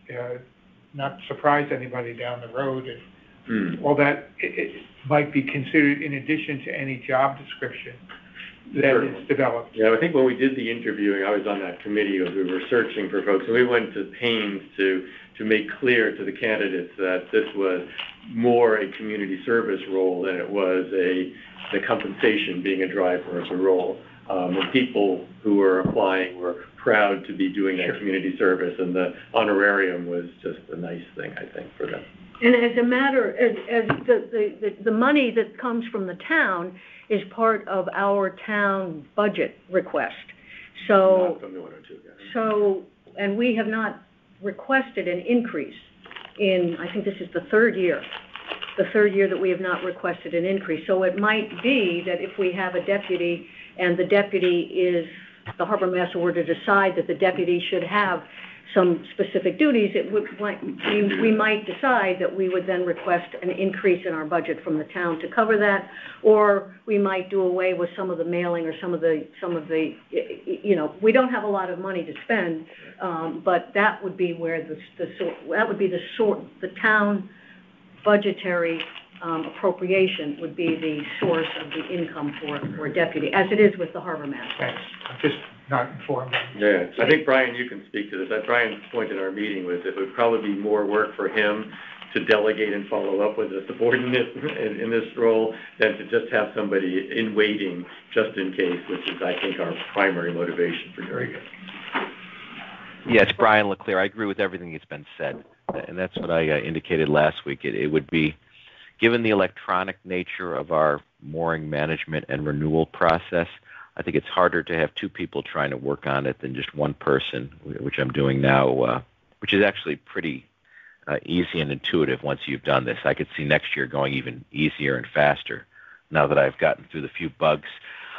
not surprise anybody down the road, and all that. It might be considered in addition to any job description that is developed. Yeah, I think when we did the interviewing, I was on that committee as we were searching for folks, and we went to pains to make clear to the candidates that this was more a community service role than it was the compensation being a driver of the role. And people who were applying were proud to be doing that community service, and the honorarium was just a nice thing, I think, for them. And as a matter, as the money that comes from the town is part of our town budget request. So, not from the 102 guys. So, and we have not requested an increase in, I think this is the third year that we have not requested an increase. So it might be that if we have a deputy and the harbor master were to decide that the deputy should have some specific duties, we might decide that we would then request an increase in our budget from the town to cover that, or we might do away with some of the mailing or some of the we don't have a lot of money to spend, but that would be where the town budgetary appropriation would be the source of the income for a deputy, as it is with the harbor master. Thanks. I'm just not informed. Yeah, I think, Brian, you can speak to this. Brian's point in our meeting was it would probably be more work for him to delegate and follow up with a subordinate in this role than to just have somebody in waiting just in case, which is, I think, our primary motivation for doing it. Yes, Brian LeClaire. I agree with everything that's been said, and that's what I indicated last week. It would be, given the electronic nature of our mooring management and renewal process, I think it's harder to have two people trying to work on it than just one person, which I'm doing now, which is actually pretty easy and intuitive once you've done this. I could see next year going even easier and faster now that I've gotten through the few bugs.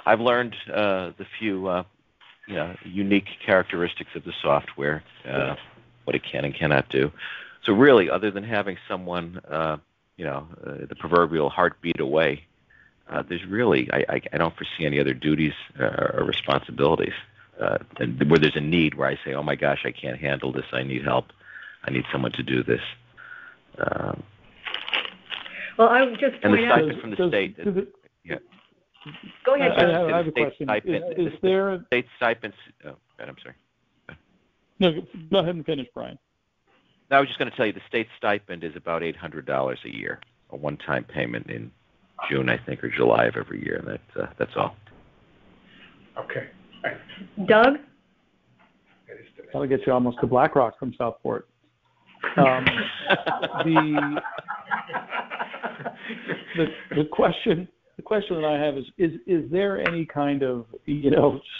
I've learned the few unique characteristics of the software, what it can and cannot do. So really, other than having someone, the proverbial heartbeat away, there's really, I don't foresee any other duties or responsibilities. And where there's a need where I say, oh my gosh, I can't handle this, I need help, I need someone to do this. Well, I would just and point the stipend from the state. Go ahead, John. I have a question. Is there a state stipends? Oh, I'm sorry. No, go ahead and finish, Brian. I was just going to tell you the state stipend is about $800 a year, a one-time payment in June, I think, or July of every year, and that's all. Okay. Right. Doug? That'll get you almost to BlackRock from Southport. The question that I have is there any kind of,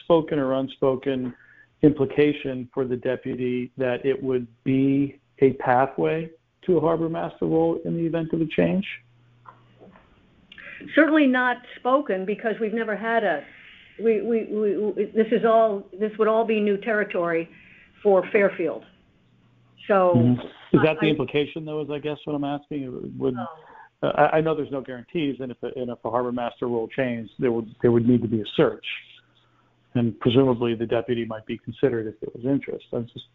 spoken or unspoken implication for the deputy that it would be a pathway to a harbor master role in the event of a change? Certainly not spoken, because we've never had this would all be new territory for Fairfield. So is that the implication, though? Is I guess what I'm asking. I know there's no guarantees, and if a harbor master role changed, there would need to be a search, and presumably the deputy might be considered if there was interest. I'm just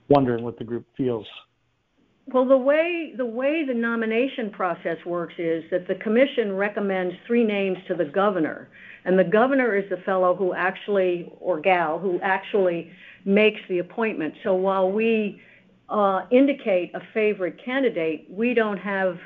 wondering what the group feels. Well, the way the nomination process works is that the commission recommends 3 names to the governor, and the governor is the fellow who actually, or gal, who actually makes the appointment. So while we indicate a favorite candidate, we don't have,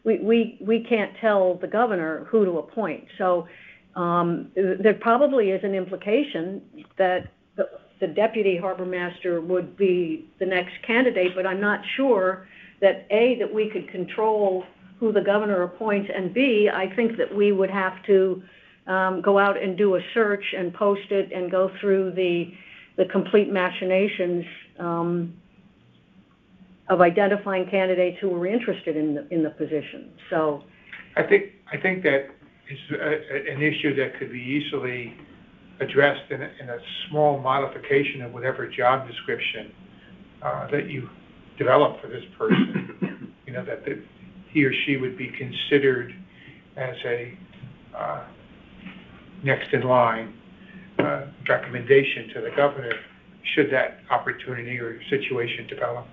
we can't tell the governor who to appoint. So there probably is an implication that the deputy harbor master would be the next candidate, but I'm not sure that A, that we could control who the governor appoints, and B, I think that we would have to go out and do a search and post it and go through the complete machinations of identifying candidates who were interested in the position. So I think that is an issue that could be easily addressed in a small modification of whatever job description that you develop for this person. That he or she would be considered as a next in line recommendation to the governor should that opportunity or situation develop.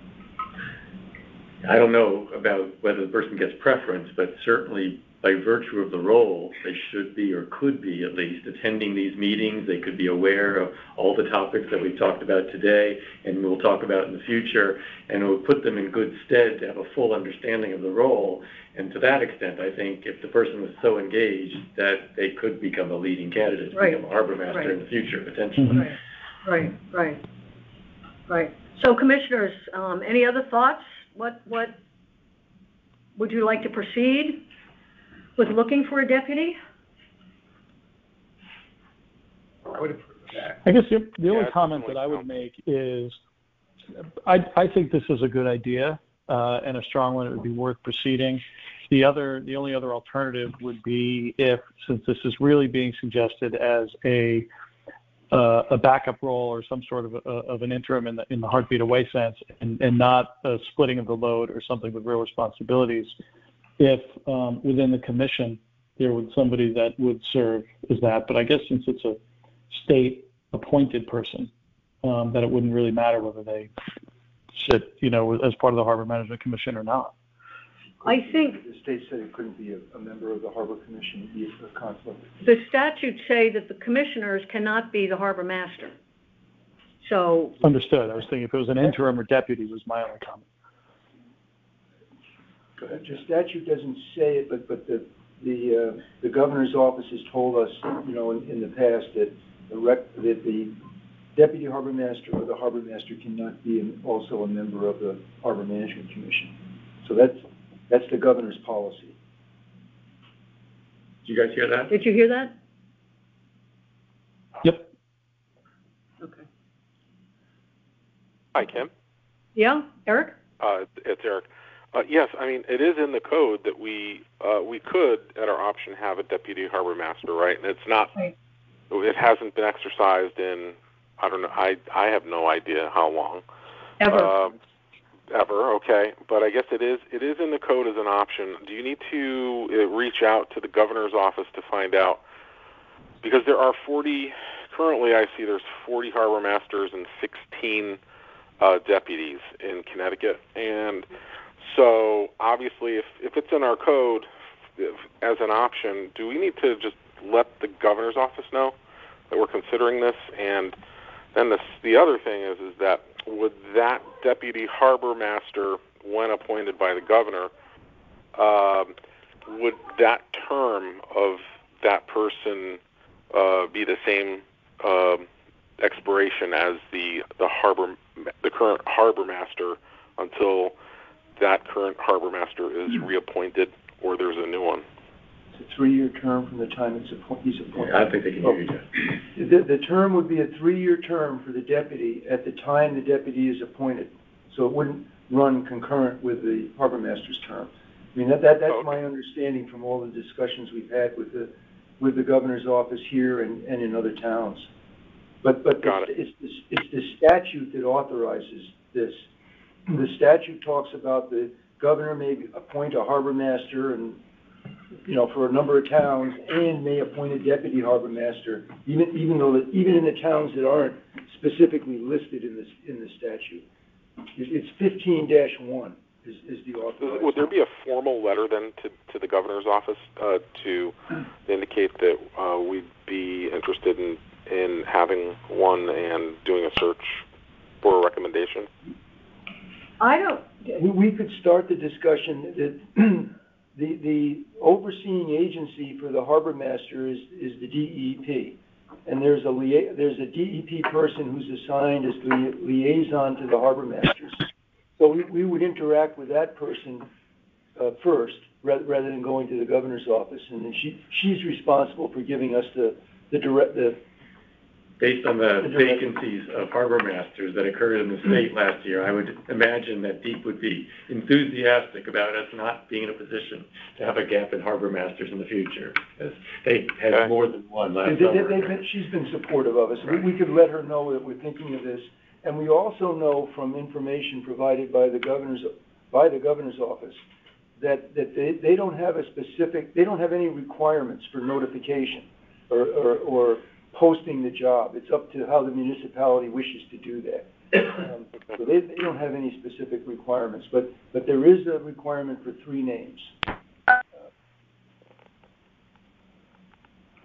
I don't know about whether the person gets preference, but certainly by virtue of the role, they should be, or could be at least, attending these meetings. They could be aware of all the topics that we've talked about today and we'll talk about in the future, and it would put them in good stead to have a full understanding of the role. And to that extent, I think if the person was so engaged that they could become a leading candidate to become a harbor master in the future, potentially. Right. So, commissioners, any other thoughts? What would you like to proceed with looking for a deputy? I would approve of that. I guess the only comment that I would make is I think this is a good idea and a strong one. It would be worth proceeding. The only other alternative would be if, since this is really being suggested as a backup role or some sort of an interim in the heartbeat away sense, and not a splitting of the load or something with real responsibilities, if within the commission there was somebody that would serve as that. But I guess since it's a state appointed person, that it wouldn't really matter whether they sit, as part of the Harbor Management Commission or not. I think The state said it couldn't be a member of the Harbor Commission, it'd be a conflict. the statutes say that the commissioners cannot be the harbor master. So. Understood. I was thinking if it was an interim or deputy was my only comment. The statute doesn't say it, but the governor's office has told us, in the past that the deputy harbor master or the harbor master cannot be also a member of the Harbor Management Commission. So that's the governor's policy. Did you guys hear that? Did you hear that? Yep. Okay. Hi, Kim. Yeah, Eric? It's Eric. Yes, I mean, it is in the code that we could, at our option, have a deputy harbor master, right? And it's not, right. It hasn't been exercised in, I don't know, I have no idea how long. Ever, okay. But I guess it is in the code as an option. Do you need to reach out to the governor's office to find out? Because there are currently I see there's 40 harbor masters and 16 deputies in Connecticut. And so obviously if it's in our code as an option, do we need to just let the governor's office know that we're considering this? And then the other thing is that would that deputy harbor master, when appointed by the governor, would that term of that person be the same expiration as the current harbor master until that current harbor master is reappointed or there's a new one? It's a 3-year term from the time he's appointed. Yeah, I think they can hear you, Jeff. The term would be a 3-year term for the deputy at the time the deputy is appointed. So it wouldn't run concurrent with the harbor master's term. I mean, that's okay. My understanding from all the discussions we've had with the governor's office here and in other towns. But it's the statute that authorizes this. The statute talks about the governor may appoint a harbor master and for a number of towns, and may appoint a deputy harbor master, even in the towns that aren't specifically listed in the statute. It's 15-1 is the authorization. Would there be a formal letter then to the governor's office to indicate that we'd be interested in having one and doing a search for a recommendation? We could start the discussion that the overseeing agency for the harbor master is the DEP, and there's a DEP person who's assigned as the liaison to the harbor masters. So we would interact with that person first, rather than going to the governor's office, and then she's responsible for giving us the based on the vacancies of harbor masters that occurred in the state last year, I would imagine that DEEP would be enthusiastic about us not being in a position to have a gap in harbor masters in the future, because they had more than one last summer. She's been supportive of us. Right. We could let her know that we're thinking of this, and we also know from information provided by the governor's office that they don't have any requirements for notification or posting the job. It's up to how the municipality wishes to do that. So they don't have any specific requirements, but there is a requirement for 3 names.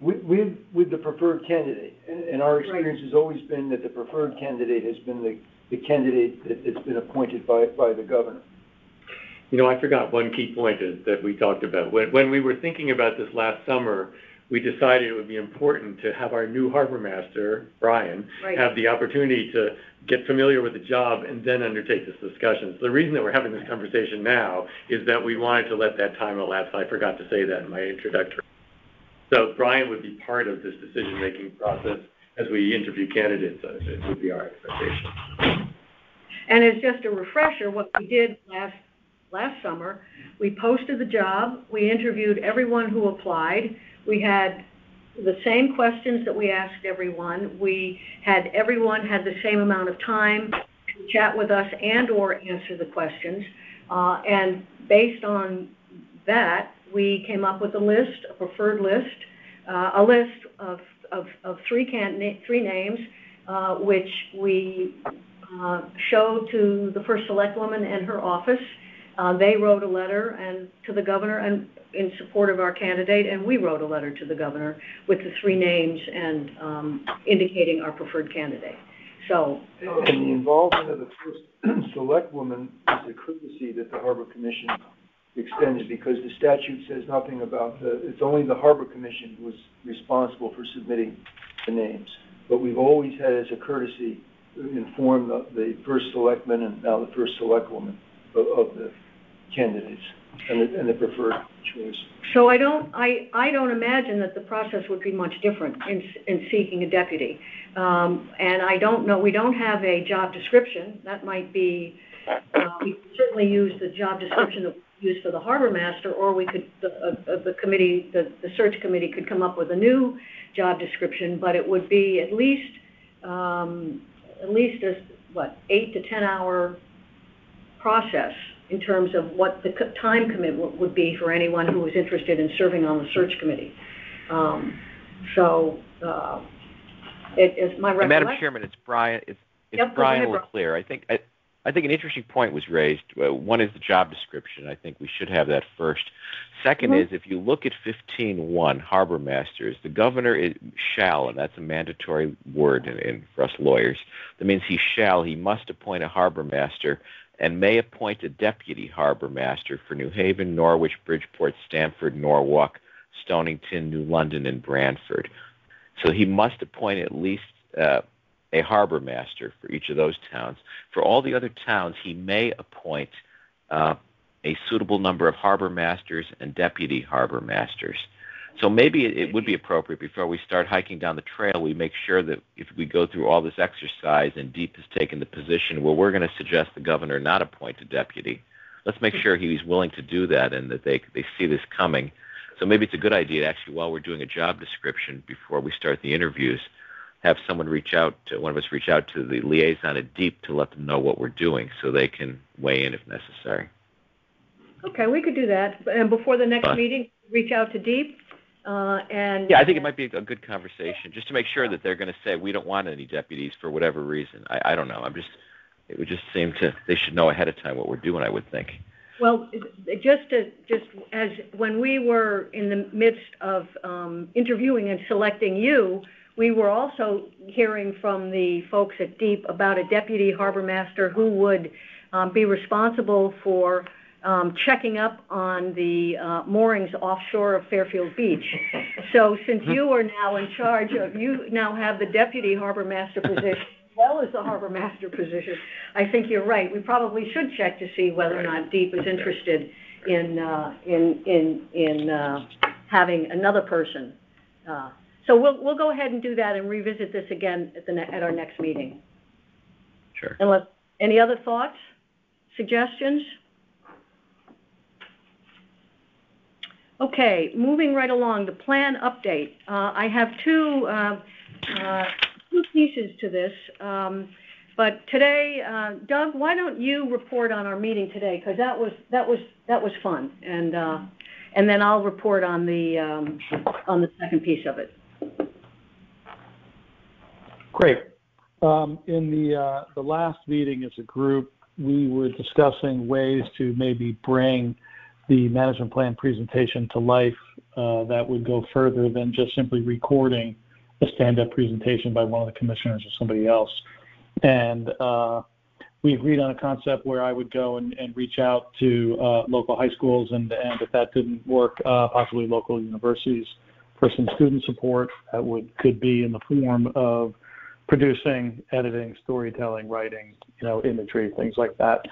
With the preferred candidate, and our experience has always been that the preferred candidate has been the candidate that's been appointed by the governor. I forgot one key point that we talked about. When we were thinking about this last summer, we decided it would be important to have our new harbor master, Brian, have the opportunity to get familiar with the job and then undertake this discussion. So the reason that we're having this conversation now is that we wanted to let that time elapse. I forgot to say that in my introductory. So Brian would be part of this decision-making process as we interview candidates. It would be our expectation. And as just a refresher, what we did last summer, we posted the job, we interviewed everyone who applied. We had the same questions that we asked everyone. Everyone had the same amount of time to chat with us and or answer the questions. And based on that, we came up with a preferred list, a list of 3 names, which we showed to the first selectwoman and her office. They wrote a letter to the governor and in support of our candidate, and we wrote a letter to the governor with the 3 names and indicating our preferred candidate. So, and the involvement of the first select woman is a courtesy that the Harbor Commission extended, because the statute says nothing about it's only the Harbor Commission who was responsible for submitting the names. But we've always had as a courtesy inform the first selectman and now the first select woman of the candidates and the preferred choice. So I don't imagine that the process would be much different in seeking a deputy. And I don't know, we don't have a job description. That might be, we could certainly use the job description that we use for the harbor master, or we could, the committee, the search committee could come up with a new job description, but it would be at least a 8 to 10 hour process in terms of what the time commitment would be for anyone who was interested in serving on the search committee. It is my recollection. Madam Chairman, it's Brian. It's Brian LeClaire. I think an interesting point was raised. One is the job description. I think we should have that first. Second is, if you look at 15.1, harbor masters, the governor shall, and that's a mandatory word for us lawyers. That means he must appoint a harbor master and may appoint a deputy harbor master for New Haven, Norwich, Bridgeport, Stamford, Norwalk, Stonington, New London, and Brantford. So he must appoint at least a harbor master for each of those towns. For all the other towns, he may appoint a suitable number of harbor masters and deputy harbor masters. So maybe it would be appropriate before we start hiking down the trail, we make sure that if we go through all this exercise and DEEP has taken the position where we're going to suggest the governor not appoint a deputy, let's make sure he's willing to do that and that they see this coming. So maybe it's a good idea to actually, while we're doing a job description before we start the interviews, have someone one of us reach out to the liaison at DEEP to let them know what we're doing so they can weigh in if necessary. Okay, we could do that. And before the next meeting, reach out to DEEP. I think it might be a good conversation just to make sure that they're going to say we don't want any deputies for whatever reason. I don't know. It would just seem they should know ahead of time what we're doing, I would think. Well, just as when we were in the midst of interviewing and selecting you, we were also hearing from the folks at DEEP about a deputy harbor master who would be responsible for checking up on the moorings offshore of Fairfield Beach. So since you are now in charge you now have the deputy harbor master position as well as the harbor master position, I think you're right. We probably should check to see whether or not DEEP is interested in having another person. So we'll go ahead and do that and revisit this again at our next meeting. Sure. Any other thoughts, suggestions? Okay, moving right along, the plan update. I have two pieces to this, but today, Doug, why don't you report on our meeting today? Because that was fun, and then I'll report on the second piece of it. Great. In the last meeting as a group, we were discussing ways to maybe bring the management plan presentation to life that would go further than just simply recording a stand-up presentation by one of the commissioners or somebody else. And we agreed on a concept where I would go and reach out to local high schools and if that didn't work, possibly local universities for some student support that could be in the form of producing, editing, storytelling, writing, imagery, things like that.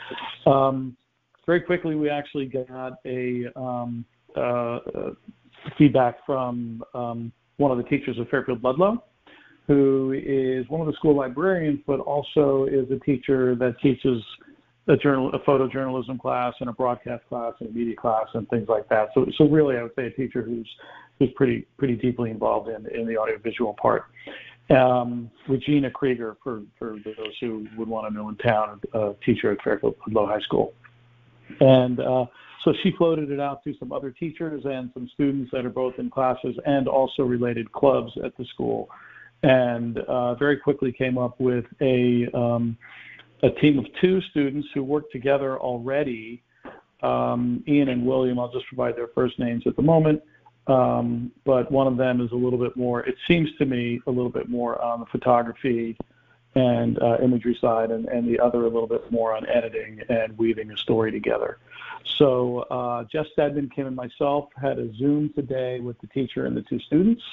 Very quickly, we actually got a feedback from one of the teachers of Fairfield Ludlow, who is one of the school librarians, but also is a teacher that teaches a photojournalism class and a broadcast class and a media class and things like that. So really, I would say a teacher who's pretty deeply involved in the audiovisual part. Regina Krieger, for those who would want to know in town, a teacher at Fairfield Ludlow High School. And so she floated it out to some other teachers and some students that are both in classes and also related clubs at the school, and very quickly came up with a team of 2 students who work together already Ian and William, I'll just provide their first names at the moment, but one of them is a little bit more, it seems to me, a little bit more on the photography and imagery side, and the other a little bit more on editing and weaving a story together. So Jeff Stedman, Kim, and myself had a Zoom today with the teacher and the two students.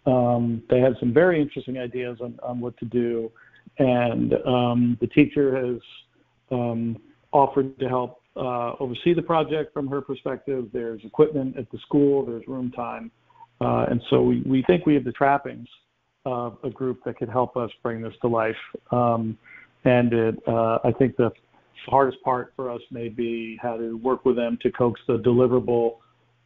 They had some very interesting ideas on what to do, and the teacher has offered to help oversee the project from her perspective. There's equipment at the school, there's room time, and so we think we have the trappings of a group that could help us bring this to life. I think the hardest part for us may be how to work with them to coax the deliverable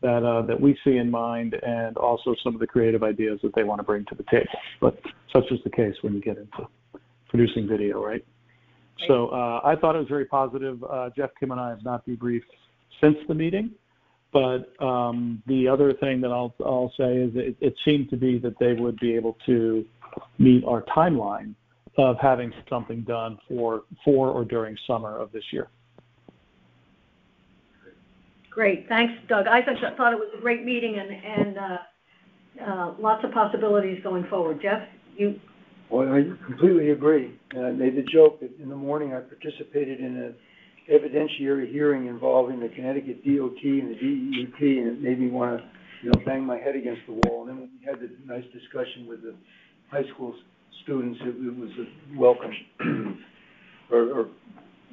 that we see in mind, and also some of the creative ideas that they want to bring to the table. But such is the case when you get into producing video, right? So I thought it was very positive. Jeff, Kim, and I have not debriefed since the meeting, but the other thing that I'll say is it seemed to be that they would be able to meet our timeline of having something done for or during summer of this year. Great, thanks, Doug. I thought it was a great meeting and lots of possibilities going forward. Jeff, you? Well, I completely agree. And I made the joke that in the morning I participated in an evidentiary hearing involving the Connecticut DOT and the DEP, and it made me want to, bang my head against the wall. And then when we had the nice discussion with the high school students, it was a welcome or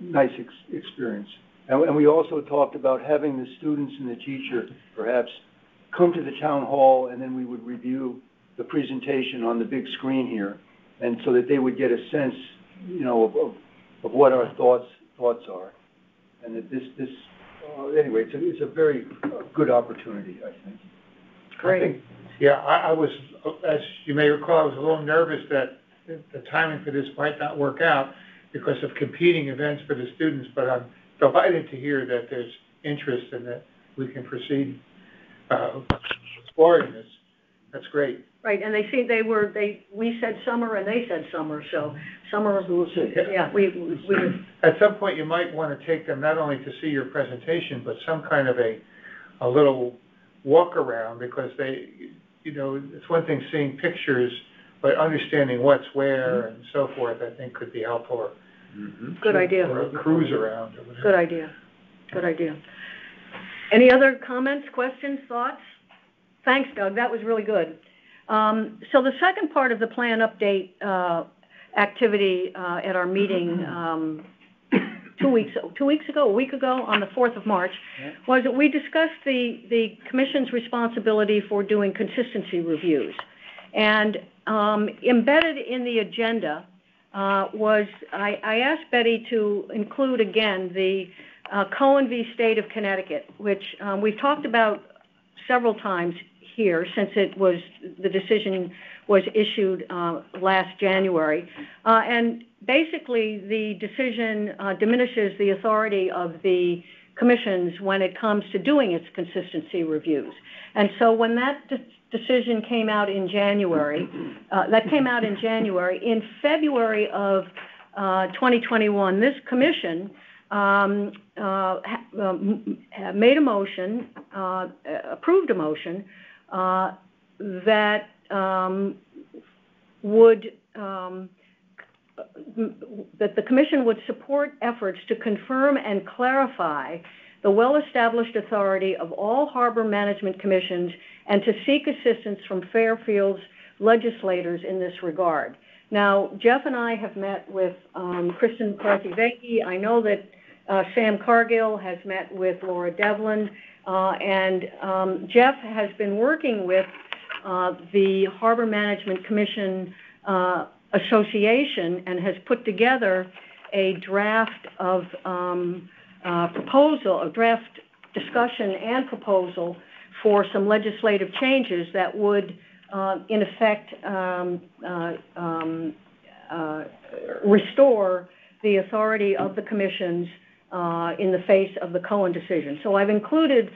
nice experience. And we also talked about having the students and the teacher perhaps come to the town hall, and then we would review the presentation on the big screen here, and so that they would get a sense, of what our thoughts are, and that this anyway, it's a very good opportunity, I think. Great. I was, as you may recall, I was a little nervous that the timing for this might not work out because of competing events for the students, but I'm delighted to hear that there's interest and that we can proceed exploring this. That's great. Right, and we said summer and they said summer, so summer. Yeah, we. At some point, you might want to take them not only to see your presentation, but some kind of a little walk around, because it's one thing seeing pictures, but understanding what's where and so forth, I think could be helpful. Good idea. Or a cruise around. Or whatever. Good idea. Any other comments, questions, thoughts? Thanks, Doug. That was really good. So the second part of the plan update activity at our meeting a week ago, on the 4th of March, was that we discussed the Commission's responsibility for doing consistency reviews. And embedded in the agenda was I asked Betty to include again the Cohen v. State of Connecticut, which we've talked about several times here since the decision was issued last January. And basically the decision diminishes the authority of the commissions when it comes to doing its consistency reviews. And so when that decision came out in January, in February of 2021, this commission made a motion, approved a motion that that the commission would support efforts to confirm and clarify the well-established authority of all harbor management commissions and to seek assistance from Fairfield's legislators in this regard. Now, Jeff and I have met with Kristen McCarthy-Vecchi. I know that Sam Cargill has met with Laura Devlin, and Jeff has been working with the Harbor Management Commission Association and has put together a draft of proposal, a draft discussion and proposal for some legislative changes that would, in effect, restore the authority of the commissions in the face of the Cohen decision. So I've included,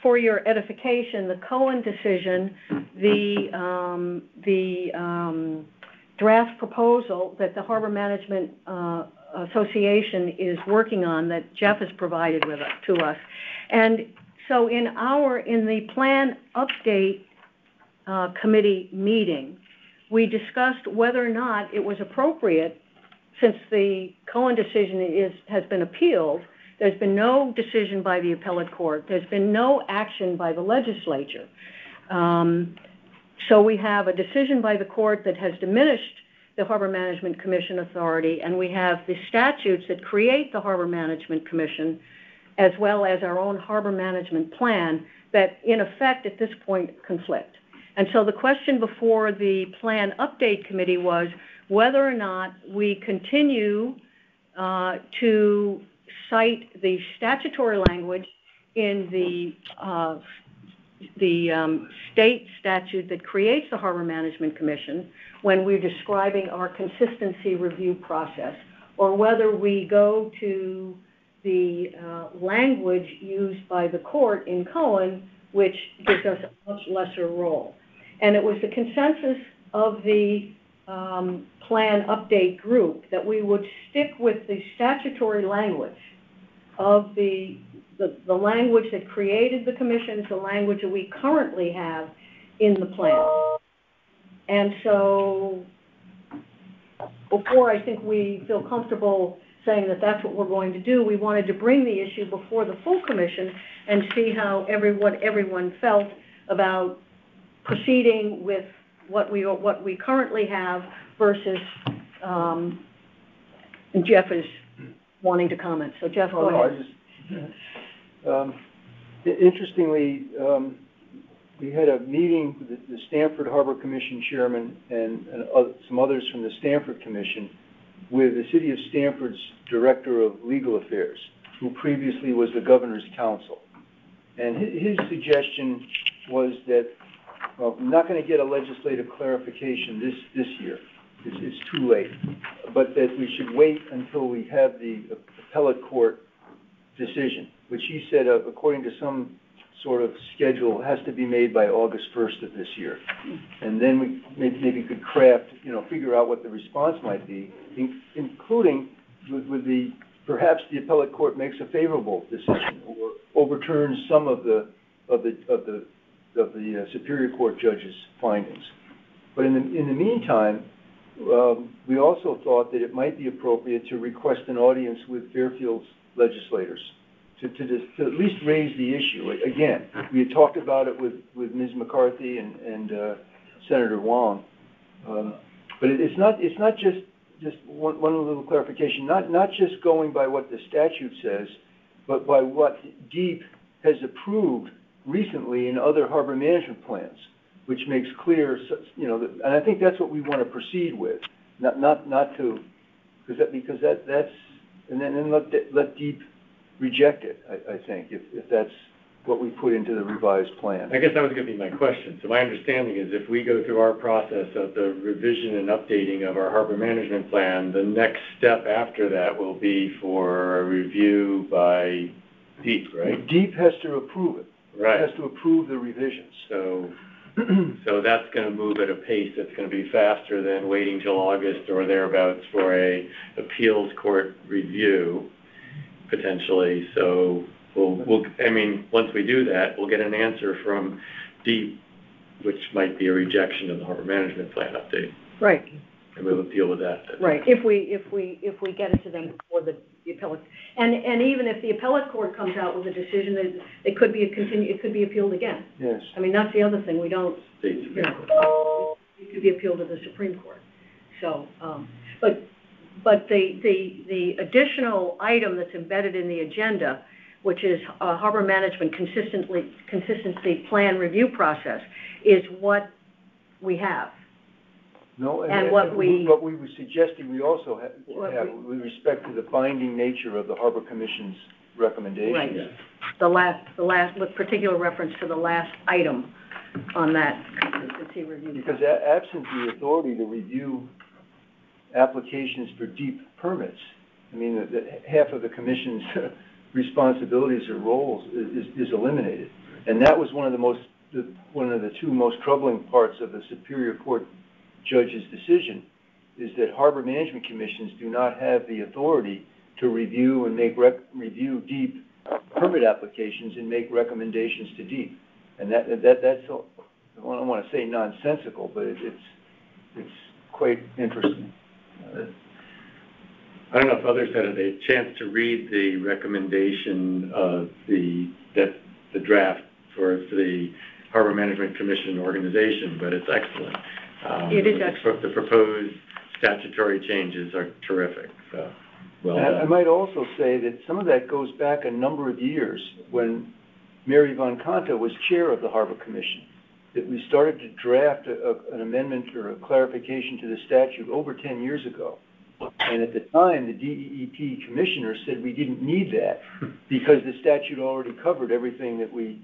for your edification, the Cohen decision, the draft proposal that the Harbor Management Association is working on that Jeff has provided to us. And so in the plan update committee meeting, we discussed whether or not it was appropriate, since the Cohen decision has been appealed. There's been no decision by the appellate court. There's been no action by the legislature. So we have a decision by the court that has diminished the Harbor Management Commission authority, and we have the statutes that create the Harbor Management Commission, as well as our own harbor management plan, that in effect at this point conflict. And so the question before the plan update committee was whether or not we continue to cite the statutory language in the state statute that creates the Harbor Management Commission when we're describing our consistency review process, or whether we go to the language used by the court in Cohen, which gives us a much lesser role. And it was the consensus of the plan update group that we would stick with the statutory language of the language that created the commission, the language that we currently have in the plan. And so before I think we feel comfortable saying that that's what we're going to do, we wanted to bring the issue before the full commission and see how everyone felt about proceeding with what we currently have versus and Jeff is wanting to comment. So Jeff, go ahead. Interestingly, we had a meeting with the Stanford Harbor Commission chairman and some others from the Stanford Commission with the City of Stanford's Director of Legal Affairs, who previously was the Governor's Counsel. And his suggestion was that, well, we're not going to get a legislative clarification this year. It's too late. But that we should wait until we have the appellate court decision, which he said, according to some sort of schedule, has to be made by August 1st of this year. And then we maybe could craft, figure out what the response might be, including with perhaps the appellate court makes a favorable decision or overturns some of the Superior Court judge's findings. But in the meantime, we also thought that it might be appropriate to request an audience with Fairfield's legislators to at least raise the issue. Again, we had talked about it with Ms. McCarthy and Senator Wong, but it's not just one little clarification. Not just going by what the statute says, but by what DEEP has approved recently in other harbor management plans, which makes clear, and I think that's what we want to proceed with, not to, because that's, and then let DEEP reject it, I think, if that's what we put into the revised plan. I guess that was going to be my question. So my understanding is if we go through our process of the revision and updating of our harbor management plan, the next step after that will be for a review by DEEP, right? DEEP has to approve it. Right. It has to approve the revisions. So that's going to move at a pace that's going to be faster than waiting till August or thereabouts for a appeals court review, potentially. So once we do that, we'll get an answer from DEEP, which might be a rejection of the harbor management plan update. Right. And we'll deal with that. Right. If we get it to them before the appellate, and even if the appellate court comes out with a decision that it could be appealed again. Yes. I mean, that's the other thing. We don't. It could be appealed to the Supreme Court. So, but the additional item that's embedded in the agenda, which is a harbor management consistency plan review process, is what we have. No, and what we were suggesting we also have with respect to the binding nature of the Harbor Commission's recommendations. Right. The last, with particular reference to the last item on that consistency review. Because absent the authority to review applications for DEEP permits, I mean, half of the Commission's responsibilities or roles is eliminated, and that was one of the two most troubling parts of the Superior Court judge's decision, is that harbor management commissions do not have the authority to review and review DEEP permit applications and make recommendations to DEEP. And that's, I don't want to say nonsensical, but it's quite interesting. I don't know if others had a chance to read the recommendation of the draft for the Harbor Management Commission organization, but it's excellent. It is excellent. The proposed statutory changes are terrific. So, well done. I might also say that some of that goes back a number of years when Mary Von Conta was chair of the Harbor Commission, that we started to draft an amendment or a clarification to the statute over 10 years ago. And at the time, the DEEP commissioner said we didn't need that because the statute already covered everything that we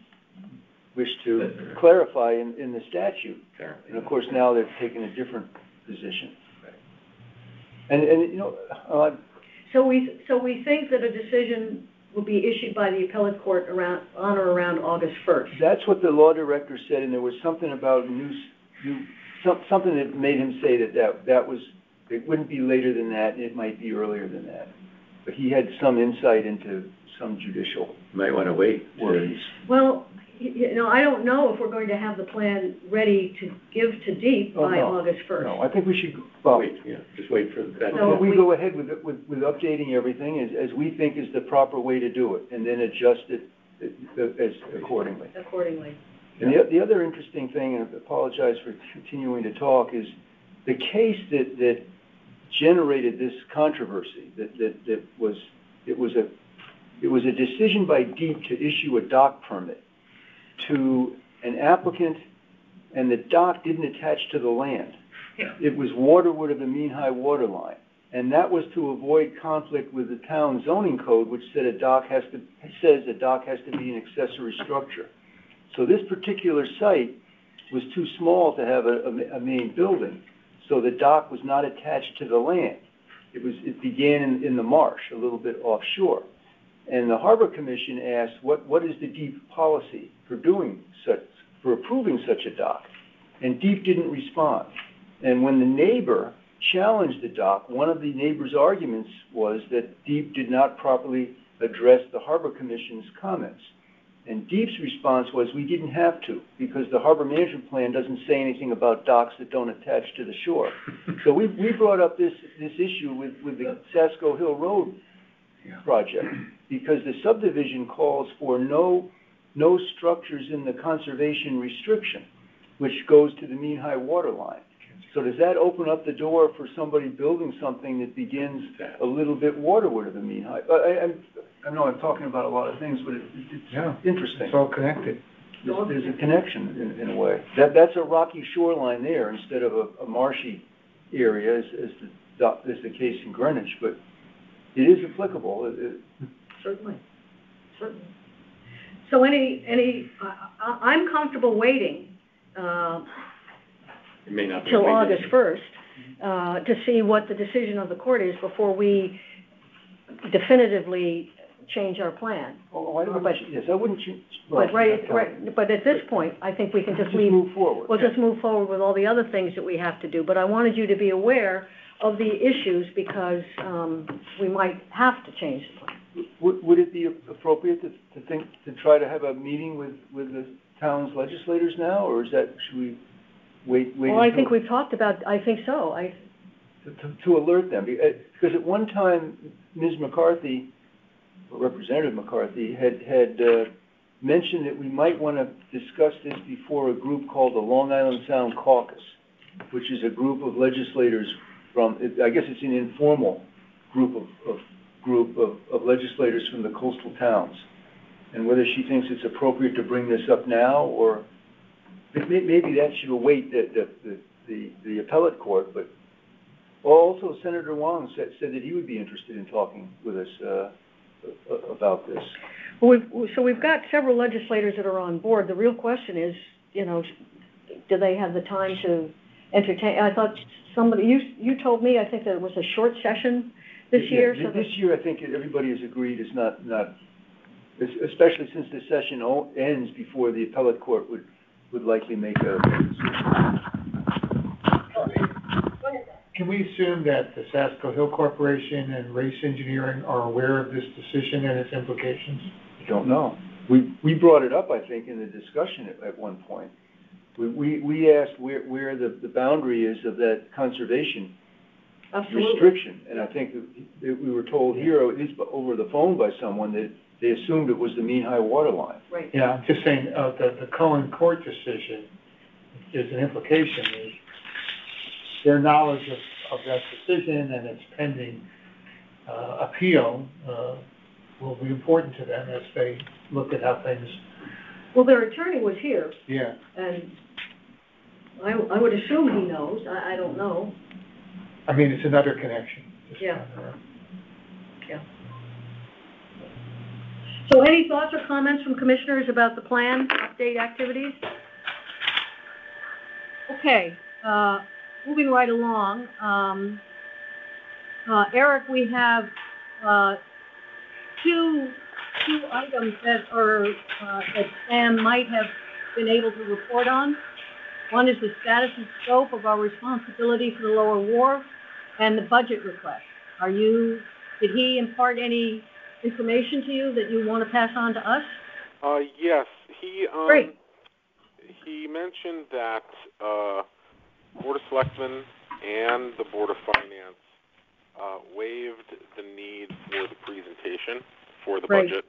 wished to clarify in the statute. And of course, now they've taken a different position. And you know, so we think that a decision will be issued by the appellate court on or around August 1st. That's what the law director said, and there was something about something that made him say that was, it wouldn't be later than that, it might be earlier than that. But he had some insight into some judicial. Might want to wait. Well, you know, I don't know if we're going to have the plan ready to give to DEEP by August 1st. No, I think we should wait. Yeah, just wait for that. So we go ahead with updating everything as we think is the proper way to do it, and then adjust it as accordingly. And the other interesting thing, and I apologize for continuing to talk, is the case that generated this controversy. It was a decision by DEEP to issue a dock permit to an applicant, and the dock didn't attach to the land. Yeah. It was waterward of the mean high water line, and that was to avoid conflict with the town zoning code, which said says a dock has to be an accessory structure. So this particular site was too small to have a main building, so the dock was not attached to the land. It began in the marsh, a little bit offshore. And the Harbor Commission asked, what is the DEEP policy for approving such a dock? And DEEP didn't respond. And when the neighbor challenged the dock, one of the neighbor's arguments was that DEEP did not properly address the Harbor Commission's comments. And DEEP's response was, we didn't have to, because the Harbor Management Plan doesn't say anything about docks that don't attach to the shore. So we brought up this issue with the Sasko Hill Road project, because the subdivision calls for no structures in the conservation restriction, which goes to the mean high water line. So does that open up the door for somebody building something that begins a little bit waterward of the mean high? I know I'm talking about a lot of things, but it's interesting. It's all connected. There's a connection in a way. That's a rocky shoreline there instead of a marshy area, as the case in Greenwich, but it is applicable. Certainly. So I'm comfortable waiting it may not be till August 1st to see what the decision of the court is before we definitively change our plan. I wouldn't change. But at this point, I think we can just move forward. We'll just move forward with all the other things that we have to do. But I wanted you to be aware of the issues because we might have to change the plan. Would it be appropriate to try to have a meeting with the town's legislators now, or should we wait? Well, I think we've talked about. I think so. To alert them, because at one time Ms. McCarthy, or Representative McCarthy, had mentioned that we might want to discuss this before a group called the Long Island Sound Caucus, which is a group of legislators from. I guess it's an informal group of legislators from the coastal towns, and whether she thinks it's appropriate to bring this up now, or maybe that should await the appellate court. But also Senator Wong said that he would be interested in talking with us about this. Well, we've got several legislators that are on board. The real question is, do they have the time to entertain? I thought you told me, I think that it was a short session this year. So this year, I think everybody has agreed is not, especially since the session ends before the appellate court would likely make a decision. can we assume that the Sasko Hill Corporation and Race Engineering are aware of this decision and its implications? I don't know. We brought it up, I think, in the discussion at one point. We asked where the boundary is of that conservation restriction, and I think that we were told here, at least over the phone by someone, that they assumed it was the mean high water line. Right. Yeah, I'm just saying, the Cohen Court decision is an implication. Their knowledge of that decision and its pending appeal will be important to them as they look at how things. Well, their attorney was here. Yeah. And I would assume he knows. I don't know. I mean, it's another connection. Yeah. Yeah. So any thoughts or comments from commissioners about the plan update activities? Okay, moving right along. Eric, we have two items that are that Sam might have been able to report on. One is the status and scope of our responsibility for the lower wharf and the budget request. Did he impart any information to you that you want to pass on to us? Yes, he Great. He mentioned that Board of Selectmen and the Board of Finance waived the need for the presentation for the budget.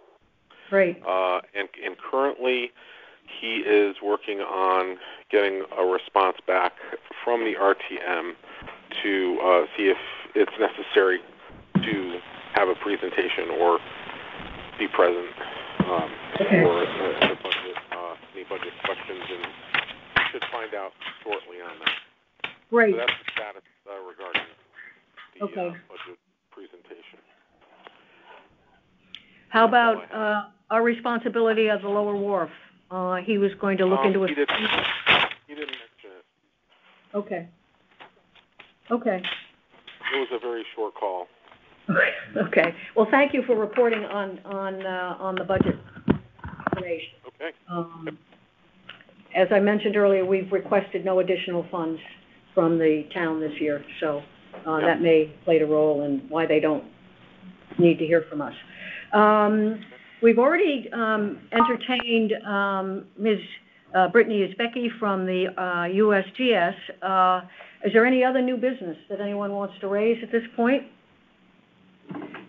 Great. And currently he is working on getting a response back from the RTM to see if it's necessary to have a presentation or be present for the budget, any budget questions, and should find out shortly on that. Great. So that's the status regarding the budget presentation. How about our responsibility of the lower wharf? He was going to look into it. He didn't mention it. Okay. It was a very short call. Okay. Well, thank you for reporting on the budget information. Okay. As I mentioned earlier, we've requested no additional funds from the town this year, so that may play a role in why they don't need to hear from us. We've already entertained Ms. Brittany Isbecki from the USGS. Is there any other new business that anyone wants to raise at this point?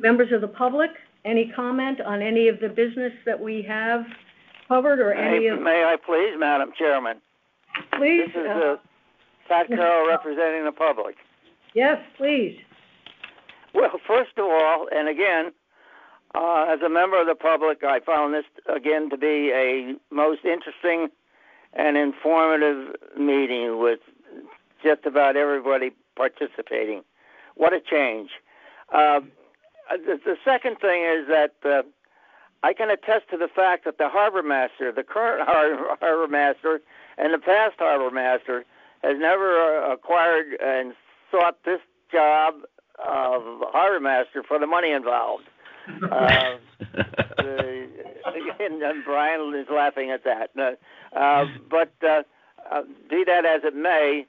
Members of the public, any comment on any of the business that we have covered or any of... May I please, Madam Chairman? Please. This is Pat Carroll representing the public. Yes, please. Well, first of all, and again, as a member of the public, I found this, again, to be a most interesting and informative meeting with just about everybody participating. What a change. The second thing is that I can attest to the fact that the harbor master, the current harbor master, and the past harbor master has never acquired and sought this job of harbor master for the money involved. And Brian is laughing at that. But be that as it may,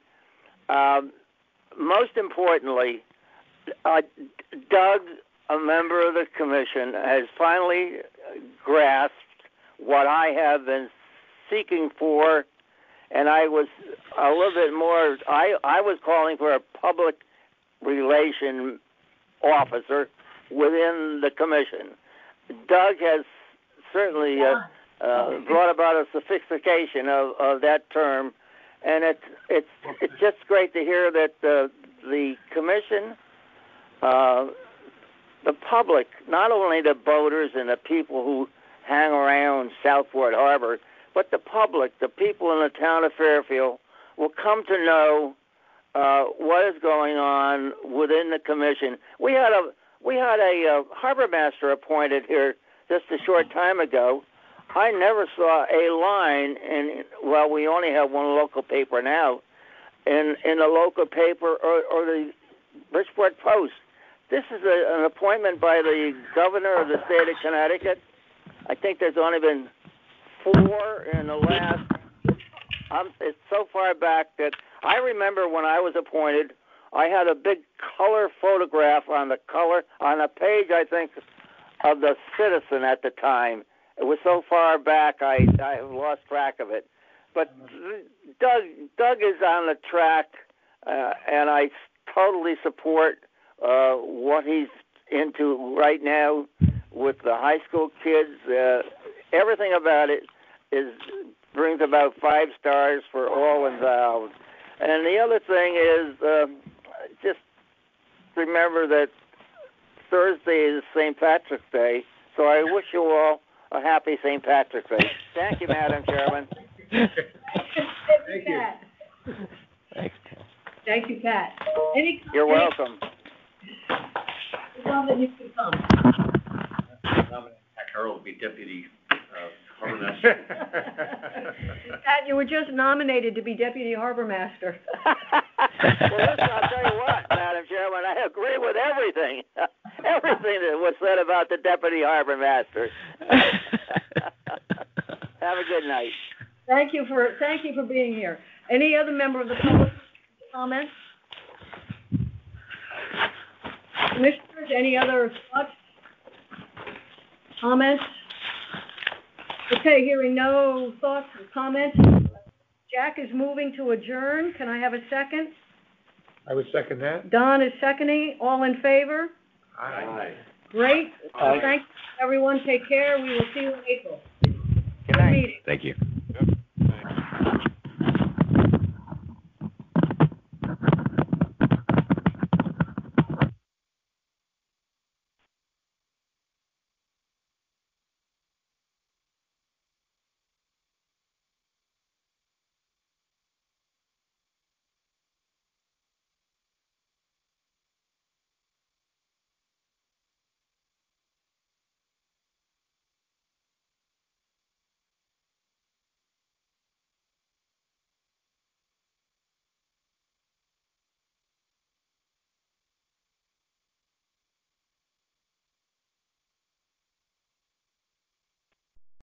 most importantly, Doug, a member of the commission, has finally grasped what I have been seeking for, and I was a little bit more, I was calling for a public relation officer within the commission. Doug has certainly brought about a sophistication of that term, and it's just great to hear that the commission, the public, not only the boaters and the people who hang around Southport Harbor, but the public, the people in the town of Fairfield, will come to know what is going on within the commission. We had a harbor master appointed here just a short time ago. I never saw a line well, we only have one local paper now, in the local paper or the Bridgeport Post. This is an appointment by the governor of the state of Connecticut. I think there's only been 4 in the last, it's so far back that I remember when I was appointed, I had a big color photograph on a page, I think, of the Citizen at the time. It was so far back, I have lost track of it. But Doug is on the track, and I totally support what he's into right now with the high school kids. Everything about it brings about 5 stars for all involved. And the other thing is, just remember that Thursday is St. Patrick's Day, so I wish you all a happy St. Patrick's Day. Thank you, Madam Chairman. Thank you, Pat. Thanks, Tim. Thank you, Pat. You're welcome. That you can come. Pat Carroll will be deputy harbor master. Pat, you were just nominated to be deputy harbor master. Well, listen, I'll tell you what, Madam Chairman, I agree with everything. Everything that was said about the deputy harbor master. Have a good night. Thank you for being here. Any other member of the public comment? Commissioners, any other thoughts? Comments? Okay, hearing no thoughts or comments. Jack is moving to adjourn. Can I have a second? I would second that. Don is seconding. All in favor? Aye. Great. Thank you, everyone. Take care. We will see you in April. Good night. Meeting. Thank you.